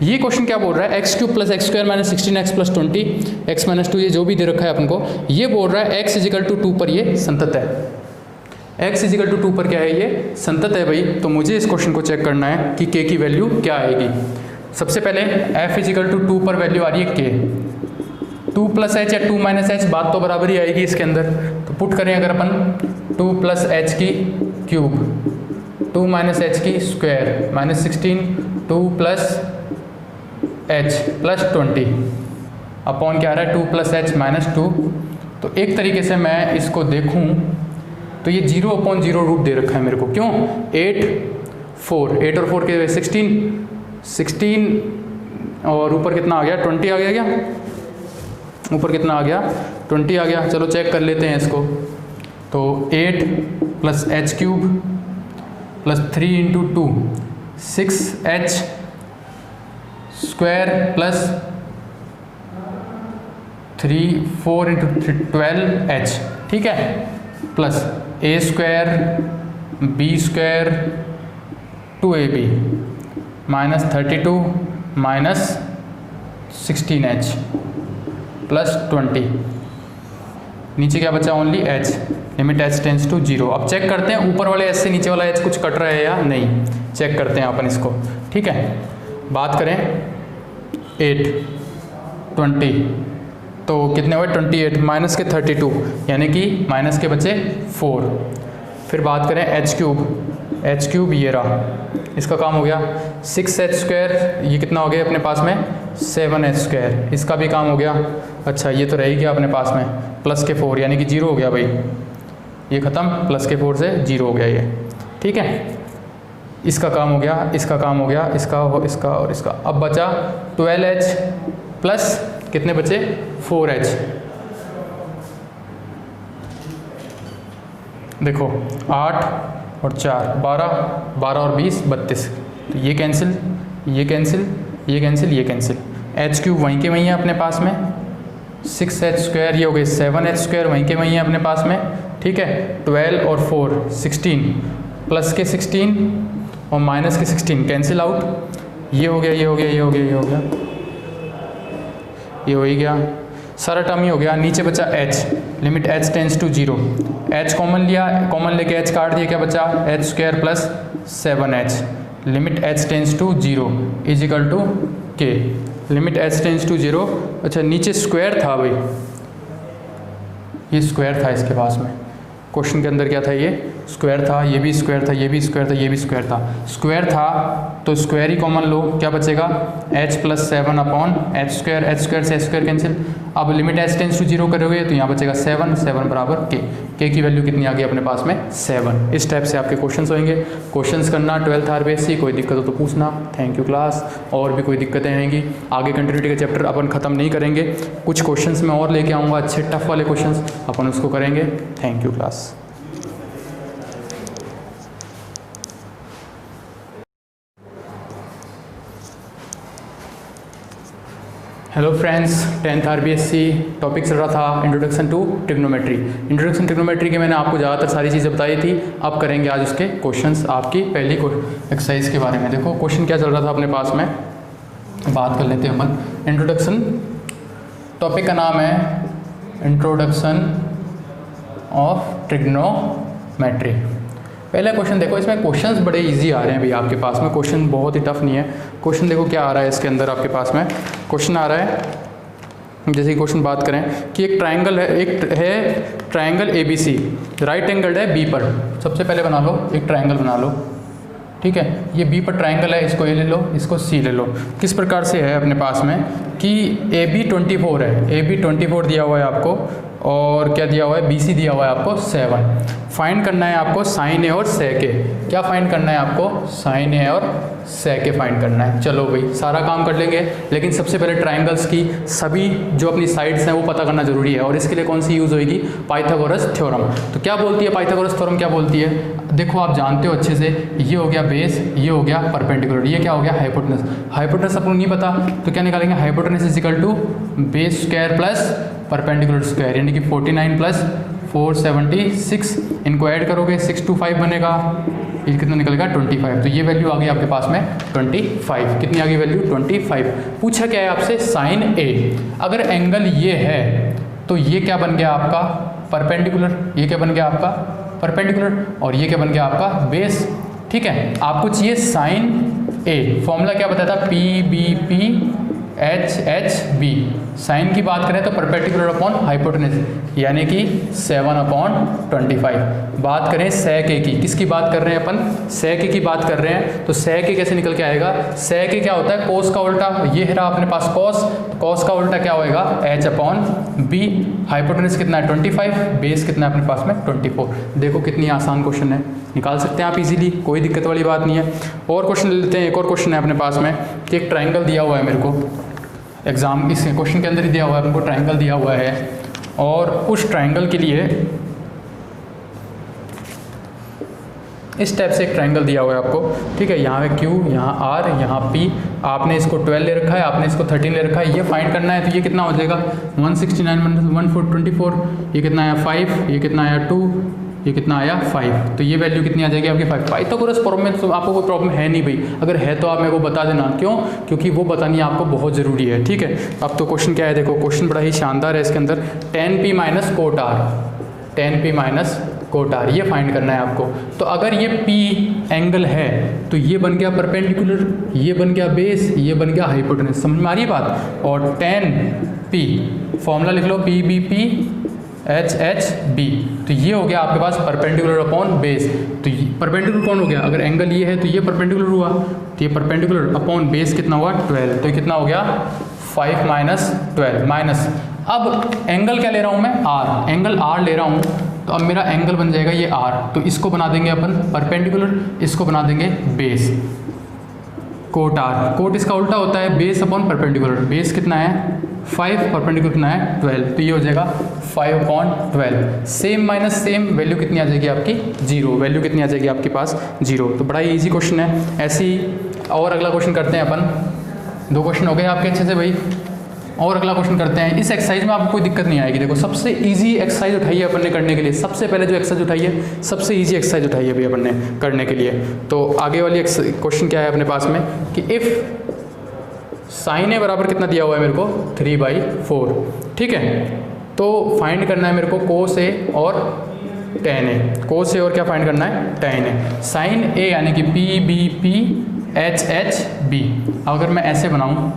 ये क्वेश्चन क्या बोल रहा है, x cube plus x square minus 16x plus 20 x minus 2 ये जो भी दे रखा है अपन को, ये बोल रहा है x इजिकल टू 2 पर ये संतत है। x इजिकल टू 2 पर क्या है, ये संतत है भाई। तो मुझे इस क्वेश्चन को चेक करना है कि k की वैल्यू क्या आएगी। सबसे पहले f इजिकल टू 2 पर वैल्यू आ रही है k, 2 प्लस एच या 2 माइनस एच, बात तो बराबर ही आएगी इसके अंदर। तो पुट करें अगर अपन 2 प्लस एच की क्यूब 2 माइनस एच की square minus 16 2 plus H plus 20 upon क्या आ रहा है 2 प्लस एच माइनस 2। तो एक तरीके से मैं इसको देखूं तो ये 0/0 रूप दे रखा है मेरे को। क्यों, 8 और 4 के 16 और ऊपर कितना आ गया 20 आ गया क्या, ऊपर कितना आ गया 20 आ गया। चलो चेक कर लेते हैं इसको। तो 8 plus H cube plus 3 into 2 6h square plus 4 into 12h, ठीक है, plus a square b square 2ab minus 32 minus 16h plus 20। नीचे क्या बचा, only h, limit h tends to 0। अब चेक करते हैं ऊपर वाले h से नीचे वाला h कुछ कट रहा है या नहीं, चेक करते हैं अपन इसको। ठीक है, बात करें 8 20 तो कितने हुए 28 माइनस के 32 यानी कि माइनस के बचे 4। फिर बात करें h क्यूब ये रहा, इसका काम हो गया 6h स्क्वायर, ये कितना हो गया अपने पास में 7h स्क्वायर, इसका भी काम हो गया। अच्छा ये तो रह ही गया अपने पास में प्लस के 4 यानी कि 0 हो गया भाई, ये ख़त्म, प्लस के 4 से 0 हो गया ये। ठीक है, इसका काम हो गया, इसका काम हो गया, इसका और इसका। अब बचा 12h प्लस कितने बचे 4h। देखो 8 और 4 12 और 20 32, तो ये कैंसिल, ये कैंसिल, ये कैंसिल, ये कैंसिल। एच क्यूब वहीं के वहीं है अपने पास में, 6h स्क्वायर ये हो गए 7h स्क्वायर वहीं के वहीं है अपने पास में। ठीक है, 12 और 4 16 प्लस के 16 और माइनस के 16 कैंसिल आउट, ये हो गया, ये हो गया, ये हो गया, ये हो गया, ये हो ही गया, सारा टर्म ही हो गया। नीचे बचा h, limit h tends to 0, h common लिया, कॉमन लेके h काट दिया, क्या बचा h square plus 7h, limit h tends to 0 is equal to k, limit h tends to 0। अच्छा नीचे स्क्वायर था भाई, ये स्क्वायर था इसके पास में, क्वेश्चन के अंदर क्या था, ये स्क्वायर था, ये भी स्क्वायर था, ये भी स्क्वायर था, ये भी स्क्वायर था। स्क्वायर था तो स्क्वायर ही कॉमन लो, क्या बचेगा h plus 7 upon h square से h स्क्वायर कैंसिल। अब लिमिट h टेंस टू 0 करोगे तो यहाँ बचेगा 7 बराबर k की वैल्यू कितनी आ गई अपने पास में 7। इस टाइप से आपके क्वेश्चंस होंगे। क्वेश्चंस करना 12th RBSc, कोई दिक्कत हो तो पूछना। Thank you class. और भी कोई दिक्कतें आएंगी आगे, कंटिन्यूटी का चैप्टर अपन ख़त्म नहीं करेंगे, कुछ क्वेश्चंस मैं और लेके आऊँगा, अच्छे टफ वाले क्वेश्चंस अपन उसको करेंगे। Thank you class. Hello friends, 10th RBSc topic चल रहा था introduction to trigonometry. Introduction trigonometry की मैंने आपको ज़्यादातर सारी चीज़ें बताई थी। अब करेंगे आज उसके क्वेश्चंस, आपकी पहली एक्सरसाइज के बारे में। देखो क्वेश्चन क्या चल रहा था अपने पास में, बात कर लेते हैं अपन। इंट्रोडक्शन, टॉपिक का नाम है इंट्रोडक्शन ऑफ ट्रिग्नोमेट्री। पहला क्वेश्चन देखो, इसमें क्वेश्चंस बड़े इजी आ रहे हैं भैया आपके पास में, क्वेश्चन बहुत ही टफ नहीं है। क्वेश्चन देखो क्या आ रहा है इसके अंदर आपके पास में, क्वेश्चन आ रहा है जैसे कि क्वेश्चन बात करें कि एक ट्राइंगल है, एक है ट्राइंगल ABC, राइट एंगल्ड है B पर। सबसे पहले बना लो एक ट्राइंगल बना लो, ठीक है, ये B पर ट्राइंगल है, इसको A ले लो, इसको C ले लो। किस प्रकार से है अपने पास में कि AB 24 है, AB 24 दिया हुआ है आपको, और क्या दिया हुआ है BC दिया हुआ है आपको 7। फाइंड करना है आपको साइन A और सेक A। क्या फाइंड करना है आपको, साइन A और सेक ए फाइंड करना है। चलो भाई सारा काम कर लेंगे, लेकिन सबसे पहले ट्राइंगल्स की सभी जो अपनी साइड्स हैं वो पता करना जरूरी है, और इसके लिए कौन सी यूज़ होगी, पाइथागोरस थ्योरम। तो क्या बोलती है पाइथागोरस थ्योरम, क्या बोलती है, देखो आप जानते हो अच्छे से, ये हो गया बेस, ये हो गया परपेंडिकुलर, ये क्या हो गया हाइपोटेनस। हाइपोटेनस आपको नहीं पता तो क्या निकालेंगे, hypotenuse is equal to base square plus perpendicular square, यानी कि 49 प्लस 476, इनको ऐड करोगे 6 to 5 बनेगा, ये कितना निकलेगा 25। तो ये वैल्यू आ गई आपके पास में 25। कितनी आ गई वैल्यू 25। पूछा क्या है आपसे, साइन ए। अगर एंगल ये है तो ये क्या बन गया आपका परपेंडिकुलर, ये क्या बन गया आपका परपेंडिकुलर, और ये क्या बन गया आपका बेस। ठीक है, आपको चाहिए साइन ए। फॉर्मूला क्या बताया था, P B P H H B. Sine की बात करें तो परपेंडिकुलर अपॉन हाइपोटेनस, यानी कि 7/25। बात करें सेक ए की, किसकी बात कर रहे हैं अपन, सेक ए की बात कर रहे हैं। तो सेक ए कैसे निकल के आएगा, सेक ए क्या होता है, कोस का उल्टा। ये है रहा अपने पास कोस, तो कोस का उल्टा क्या होएगा, h/b। हाइपोटेनस कितना है 25, बेस कितना है अपने पास में 24। देखो कितनी आसान क्वेश्चन है, निकाल सकते हैं आप इजीली, कोई दिक्कत वाली बात नहीं है। और क्वेश्चन ले लेते हैं। एक और क्वेश्चन है अपने पास में कि एक ट्राइंगल दिया हुआ है मेरे को, एग्जाम इस क्वेश्चन के अंदर ही दिया हुआ है, हमको ट्राइंगल दिया हुआ है, और उस ट्राइंगल के लिए इस टाइप से एक ट्राइंगल दिया हुआ है आपको। ठीक है, यहाँ है Q, यहाँ R, यहाँ P, आपने इसको 12 ले रखा है, आपने इसको 13 ले रखा है, ये फाइंड करना है। तो ये कितना हो जाएगा 169 - 1424, ये कितना आया 5, ये कितना आया 2, ये कितना आया 5। तो ये वैल्यू कितनी आ जाएगी आपकी 5। पाइथागोरस थ्योरम में तो आपको कोई प्रॉब्लम है नहीं भाई, अगर है तो आप मेरे को बता देना, क्यों, क्योंकि वो बतानी आपको बहुत ज़रूरी है। ठीक है, अब तो क्वेश्चन क्या है, देखो क्वेश्चन बड़ा ही शानदार है। इसके अंदर tan p - cot r, tan p - cot r ये फाइंड करना है आपको। तो अगर ये p एंगल है तो ये बन गया परपेंडिकुलर, ये बन गया बेस, ये बन गया हाइपोटेनस। समझ में आ रही है बात। और tan p फॉर्मूला लिख लो, P B P H H B. तो ये हो गया आपके पास परपेंडिकुलर अपॉन बेस। तो परपेंडिकुलर कौन हो गया, अगर एंगल ये है तो ये परपेंडिकुलर हुआ, तो ये परपेंडिकुलर अपॉन बेस कितना हुआ 12। तो कितना हो गया 5 - 12 माइनस। अब एंगल क्या ले रहा हूँ मैं, आर, एंगल आर ले रहा हूँ। तो अब मेरा एंगल बन जाएगा ये आर, तो इसको बना देंगे अपन परपेंडिकुलर, इसको बना देंगे बेस, कोट आर। कोट इसका उल्टा होता है बेस अपॉन परपेंडिकुलर। बेस कितना है 5, परपेंडिकुलर कितना है 12, तो ये हो जाएगा 5/12। सेम माइनस सेम, वैल्यू कितनी आ जाएगी आपकी 0, वैल्यू कितनी आ जाएगी आपके पास 0। तो बड़ा ही ईजी क्वेश्चन है। ऐसे ही और अगला क्वेश्चन करते हैं अपन। 2 क्वेश्चन हो गए आपके अच्छे से भाई, और अगला क्वेश्चन करते हैं। इस एक्सरसाइज में आपको कोई दिक्कत नहीं आएगी। देखो सबसे इजी एक्सरसाइज उठाई है अपन ने करने के लिए, सबसे पहले जो एक्सरसाइज उठाई है, सबसे इजी एक्सरसाइज उठाई है भाई अपन ने करने के लिए। तो आगे वाली क्वेश्चन क्या है अपने पास में कि इफ़ साइन ए बराबर कितना दिया हुआ है मेरे को 3/4। ठीक है, तो फाइंड करना है मेरे को कोस ए और tan ए। कोस ए और क्या फाइंड करना है tan ए। साइन ए यानी कि P B P H H B. अगर मैं ऐसे बनाऊँ,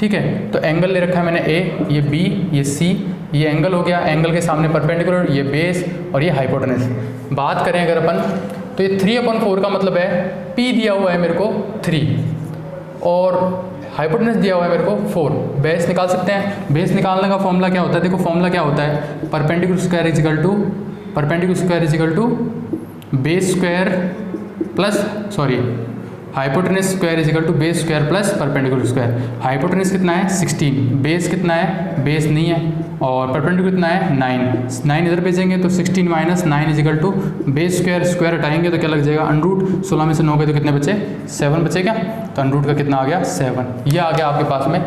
ठीक है, तो एंगल ले रखा है मैंने ए, ये बी, ये सी, ये एंगल हो गया, एंगल के सामने परपेंडिकुलर, ये बेस और ये हाइपोटेनस। बात करें अगर अपन, तो ये 3/4 का मतलब है पी दिया हुआ है मेरे को 3 और हाइपोटेनस दिया हुआ है मेरे को 4। बेस निकाल सकते हैं। बेस निकालने का फॉर्मूला क्या होता है, देखो फॉर्मूला क्या होता है, perpendicular square is equal to base square plus hypotenuse square is equal to base square plus perpendicular square. Hypotenuse कितना है 16, बेस कितना है, बेस नहीं है, और परपेंडिकुलर कितना है 9 इधर भेजेंगे तो 16 - 9 is equal to base square, square हटाएंगे तो क्या लग जाएगा √ 16 में से 9 गए तो कितने बचे 7 बचेगा। तो √ का कितना आ गया 7, ये आ गया आपके पास में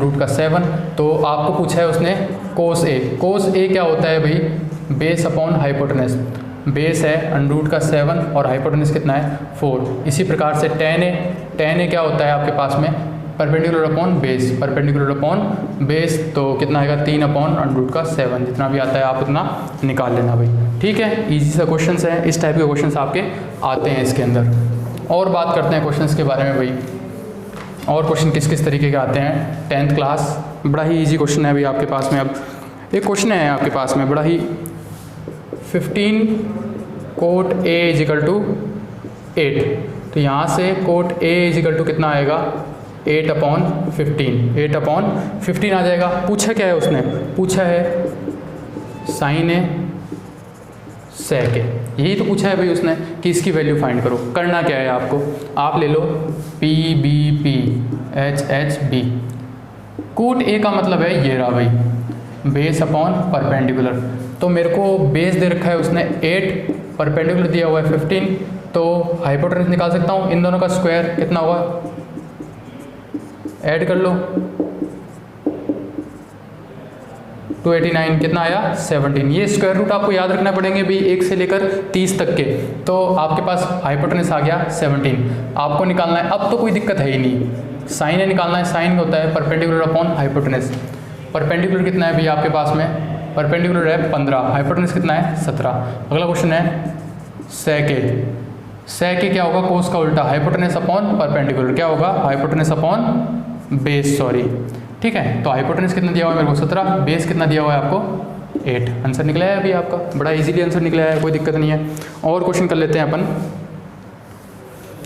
√ का 7। तो आपको पूछा है उसने कोस ए। कोस ए क्या होता है भाई, बेस अपॉन हाइपोटेनस। बेस है √ का 7 और हाइपोटेनस कितना है 4। इसी प्रकार से tan ए क्या होता है आपके पास में perpendicular upon base, perpendicular upon base, तो कितना आएगा 3/√ का 7। जितना भी आता है आप उतना निकाल लेना भाई। ठीक है, इजी सा क्वेश्चन है, इस टाइप के क्वेश्चन आपके आते हैं इसके अंदर। और बात करते हैं क्वेश्चन के बारे में भाई, और क्वेश्चन किस किस तरीके के आते हैं। 10th क्लास, बड़ा ही ईजी क्वेश्चन है भाई आपके पास में। अब एक क्वेश्चन है आपके पास में बड़ा ही 15 cot A is equal to 8। तो यहाँ से cot A is equal to कितना आएगा 8/15, 8/15 आ जाएगा। पूछा क्या है उसने, पूछा है साइन ए sec है। यही तो पूछा है भाई उसने कि इसकी वैल्यू फाइंड करो। करना क्या है आपको, आप ले लो P B P H H B, कूट ए का मतलब है ये रहा भाई, बेस अपॉन परपेंडिकुलर। तो मेरे को बेस दे रखा है उसने 8, परपेंडिकुलर दिया हुआ है 15, तो हाइपोटेनस निकाल सकता हूँ। इन दोनों का स्क्वायर कितना होगा, ऐड कर लो, 289 कितना आया 17। ये स्क्वायर रूट आपको याद रखना पड़ेंगे भाई 1 से लेकर 30 तक के। तो आपके पास हाइपोटेनस आ गया 17, आपको निकालना है। अब तो कोई दिक्कत है ही नहीं, साइन है निकालना है। साइन होता है परपेंडिकुलर अपॉन हाइपोटेनस। परपेंडिकुलर कितना है भाई आपके पास में, परपेंडिकुलर है 15, हाइपोटेनस कितना है 17। अगला क्वेश्चन है sec ए। sec ए क्या होगा, कोस का उल्टा, हाइपोटेनस अपॉन परपेंडिकुलर क्या होगा, हाइपोटेनस अपॉन बेस, सॉरी, ठीक है। तो हाइपोटेनस कितना दिया हुआ है मेरे को 17, बेस कितना दिया हुआ है आपको 8। आंसर निकला है अभी आपका, बड़ा इजीली आंसर निकला है, कोई दिक्कत नहीं है। और क्वेश्चन कर लेते हैं अपन।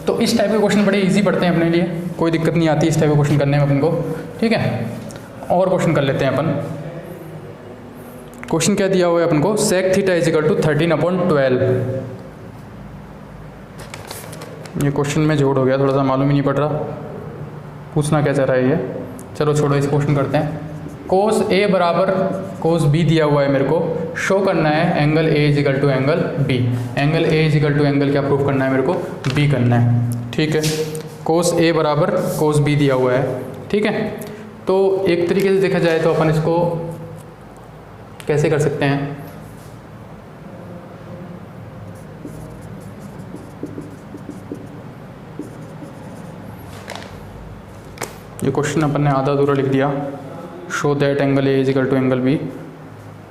तो इस टाइप के क्वेश्चन बड़े इजी पड़ते हैं अपने लिए, कोई दिक्कत नहीं आती इस टाइप के क्वेश्चन करने में अपन को, ठीक है। और क्वेश्चन कर लेते हैं अपन। क्वेश्चन क्या दिया हुआ है अपन को, sec theta is equal to 13/12। ये क्वेश्चन में जोड़ हो गया, थोड़ा सा मालूम ही नहीं पड़ रहा पूछना क्या चाह रहा है ये। चलो छोड़ो, इस क्वेश्चन करते हैं। कोस ए बराबर कोस बी दिया हुआ है मेरे को, शो करना है angle A is equal to angle B. Angle A is equal to angle क्या प्रूफ करना है मेरे को, बी करना है, ठीक है। कोस ए बराबर कोस बी दिया हुआ है, ठीक है। तो एक तरीके से देखा जाए तो अपन इसको कैसे कर सकते हैं, ये क्वेश्चन अपन ने आधा अधूरा लिख दिया, show that angle A is equal to angle B.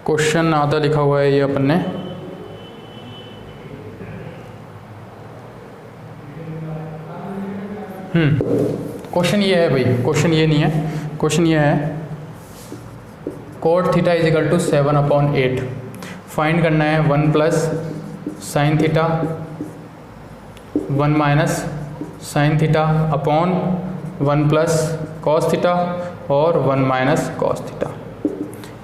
Question आधा लिखा हुआ है ये अपन ने, क्वेश्चन ये है भाई, क्वेश्चन ये नहीं है, क्वेश्चन ये है cot theta is equal to 7/8। Find करना है 1 plus sine theta 1 minus sine theta upon 1 plus cos theta और 1 माइनस कॉस थीटा।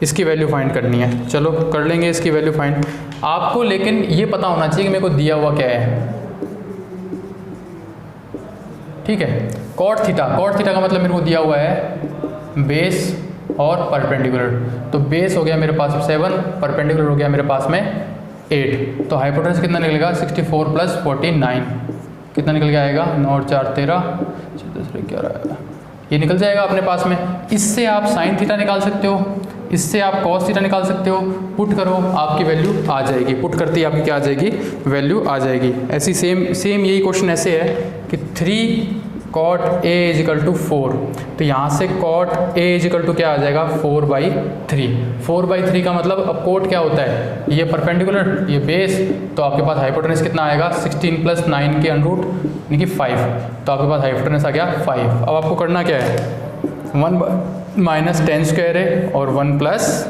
इसकी वैल्यू फाइंड करनी है। चलो कर लेंगे इसकी वैल्यू फाइंड। आपको लेकिन ये पता होना चाहिए कि मेरे को दिया हुआ क्या है, ठीक है। कॉट थीटा का मतलब मेरे को दिया हुआ है बेस और परपेंडिकुलर। तो बेस हो गया मेरे पास 7, परपेंडिकुलर हो गया मेरे पास में 8। तो हाइपोटेनस कितना निकलेगा 64 प्लस 49 कितना निकल के आएगा, 9 और 4 13, 11 ये निकल जाएगा अपने पास में। इससे आप साइन थीटा निकाल सकते हो, इससे आप कॉस थीटा निकाल सकते हो। पुट करो आपकी वैल्यू आ जाएगी, पुट करते ही आपकी क्या आ जाएगी, वैल्यू आ जाएगी। ऐसी सेम यही क्वेश्चन ऐसे है कि 3 cot A is equal to 4। तो यहाँ से cot A is equal to क्या आ जाएगा 4/3। 4/3 का मतलब अब कोट क्या होता है, ये परपेंडिकुलर ये बेस, तो आपके पास हाइपोटेनस कितना आएगा 16 प्लस 9 के अंडरूट यानी कि 5। तो आपके पास हाइपोटेनस आ गया 5। अब आपको करना क्या है, 1 माइनस 10 स्क्वायर है और 1 प्लस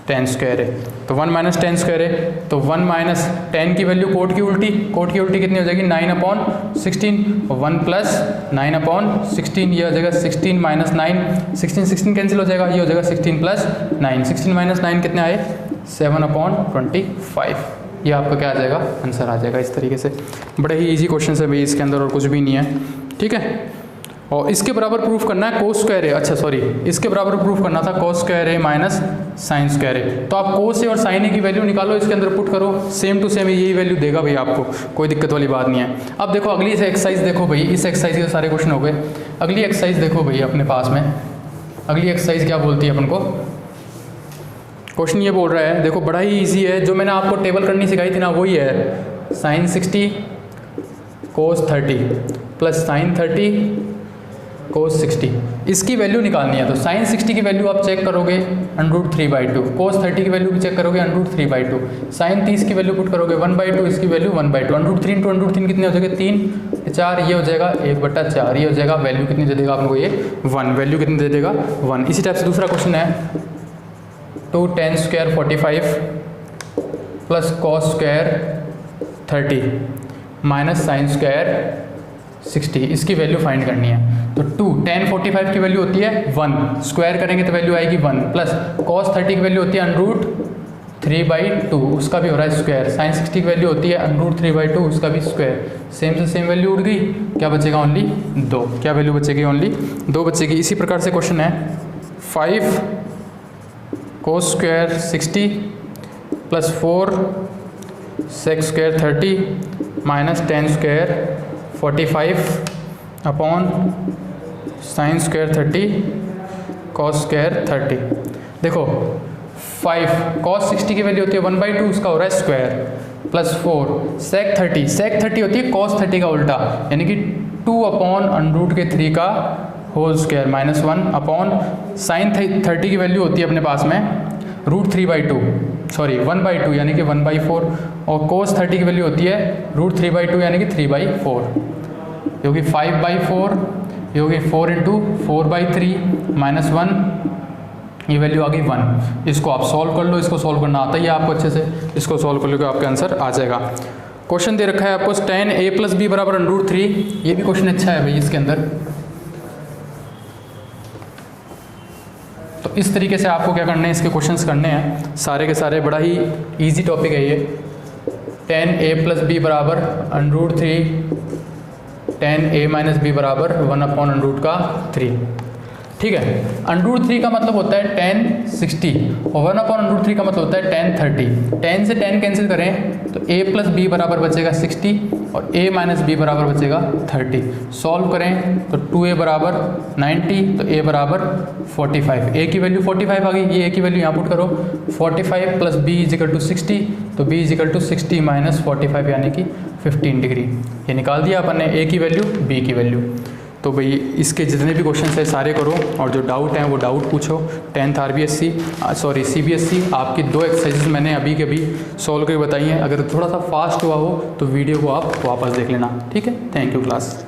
10 स्क्वायर है। तो 1 माइनस 10 स्क्वायर है, तो 1 माइनस 10 की वैल्यू कोट की उल्टी कितनी हो जाएगी 9/16 और 1 प्लस 9/16 ये हो जाएगा 16 माइनस 9, 16 कैंसिल हो जाएगा, ये हो जाएगा 16 प्लस 9। 16 माइनस 9 कितने आए 7/25। ये आपका क्या आ जाएगा, आंसर आ जाएगा इस तरीके से। बड़े ही ईजी क्वेश्चन है भाई, इसके अंदर और कुछ भी नहीं है, ठीक है। और इसके बराबर प्रूफ करना है कोस स्क्वायर ए, अच्छा सॉरी इसके बराबर प्रूफ करना था कोस स्क्वायर ए माइनस साइन स्क्वायर ए। तो आप कोस ए और साइन ए की वैल्यू निकालो, इसके अंदर पुट करो, सेम टू सेम यही वैल्यू देगा भाई आपको, कोई दिक्कत वाली बात नहीं है। अब देखो अगली एक्सरसाइज देखो भाई, इस एक्सरसाइज के सारे क्वेश्चन हो गए। अगली एक्सरसाइज देखो भाई अपने पास में, अगली एक्सरसाइज क्या बोलती है अपन को, क्वेश्चन ये बोल रहा है, देखो बड़ा ही ईजी है, जो मैंने आपको टेबल करनी सिखाई थी ना वही है, साइन 60 कोस 30 प्लस साइन 30 कोस 60, इसकी वैल्यू निकालनी है। तो साइन 60 की वैल्यू आप चेक करोगे √3/2, कोस 30 की वैल्यू भी चेक करोगे √3/2, साइन 30 की वैल्यू पुट करोगे 1/2, इसकी वैल्यू 1/2, √3 × √3 कितने हो जाएगा 3 4, ये हो जाएगा 1/4, ये हो जाएगा वैल्यू कितनी दे देगा आपको ये 1, वैल्यू कितनी दे देगा 1। इसी टाइप से दूसरा क्वेश्चन है 2 tan square 45 plus cos square 30 minus sine square 60, इसकी वैल्यू फाइंड करनी है। तो 2 tan 45 की वैल्यू होती है 1, स्क्वायर करेंगे तो वैल्यू आएगी 1, प्लस cos 30 की वैल्यू होती है 3/2 उसका भी हो रहा है स्क्वायर। साइन 60 की वैल्यू होती है √3/2 उसका भी स्क्वायर। सेम से सेम वैल्यू उड़ गई, क्या बचेगा ओनली 2। क्या वैल्यू बचेगी? ओनली 2 बचेगी। इसी प्रकार से क्वेश्चन है 5 cos square 60 + 4 sec square 30 - tan square 45 upon sine square 30 cos square 30। देखो 5 cos 60 की वैल्यू होती है 1/2 उसका हो रहा है स्क्वायर +4 sec 30 होती है cos 30 का उल्टा, यानी कि 2 अपॉन √3 का होल स्क्वायर -1 अपॉन साइन 30 की वैल्यू होती है अपने पास में √3/2 सॉरी 1/2 यानी कि 1/4 और cos 30 की वैल्यू होती है √3/2 यानी कि 3/4। ये होगी 5/4, ये होगी 4 × 4/3 -1, ये वैल्यू आ गई 1। इसको आप सॉल्व कर लो, इसको सॉल्व करना आता ही है आपको अच्छे से, इसको सॉल्व कर लो आपका आंसर आ जाएगा। क्वेश्चन दे रखा है आपको tan a + b = √3। ये भी क्वेश्चन अच्छा है भाई इसके अंदर। तो इस तरीके से आपको क्या करना है, इसके क्वेश्चंस करने हैं सारे के सारे। बड़ा ही इजी टॉपिक है ये। tan a + b = √3, tan a - b = 1/√3। ठीक है, √3 का मतलब होता है tan 60 और 1/√3 का मतलब होता है tan 30। tan से tan कैंसिल करें तो a + b बराबर बचेगा 60 और a - b बराबर बचेगा 30। सॉल्व करें तो 2a = 90 तो a = 45। a की वैल्यू 45 आ गई, ये a की वैल्यू यहाँ पुट करो 45 + b = 60 तो b = 60 - 45 यानी कि 15 डिग्री। ये निकाल दिया अपन ने a की वैल्यू b की वैल्यू। तो भाई इसके जितने भी क्वेश्चन है सारे करो और जो डाउट हैं वो डाउट पूछो। 10th RBSC सॉरी CBSC आपकी 2 एक्सरसाइजेस मैंने अभी के अभी सॉल्व करके बताई हैं। अगर थोड़ा सा फास्ट हुआ हो तो वीडियो को आप वापस देख लेना। ठीक है, थैंक यू क्लास।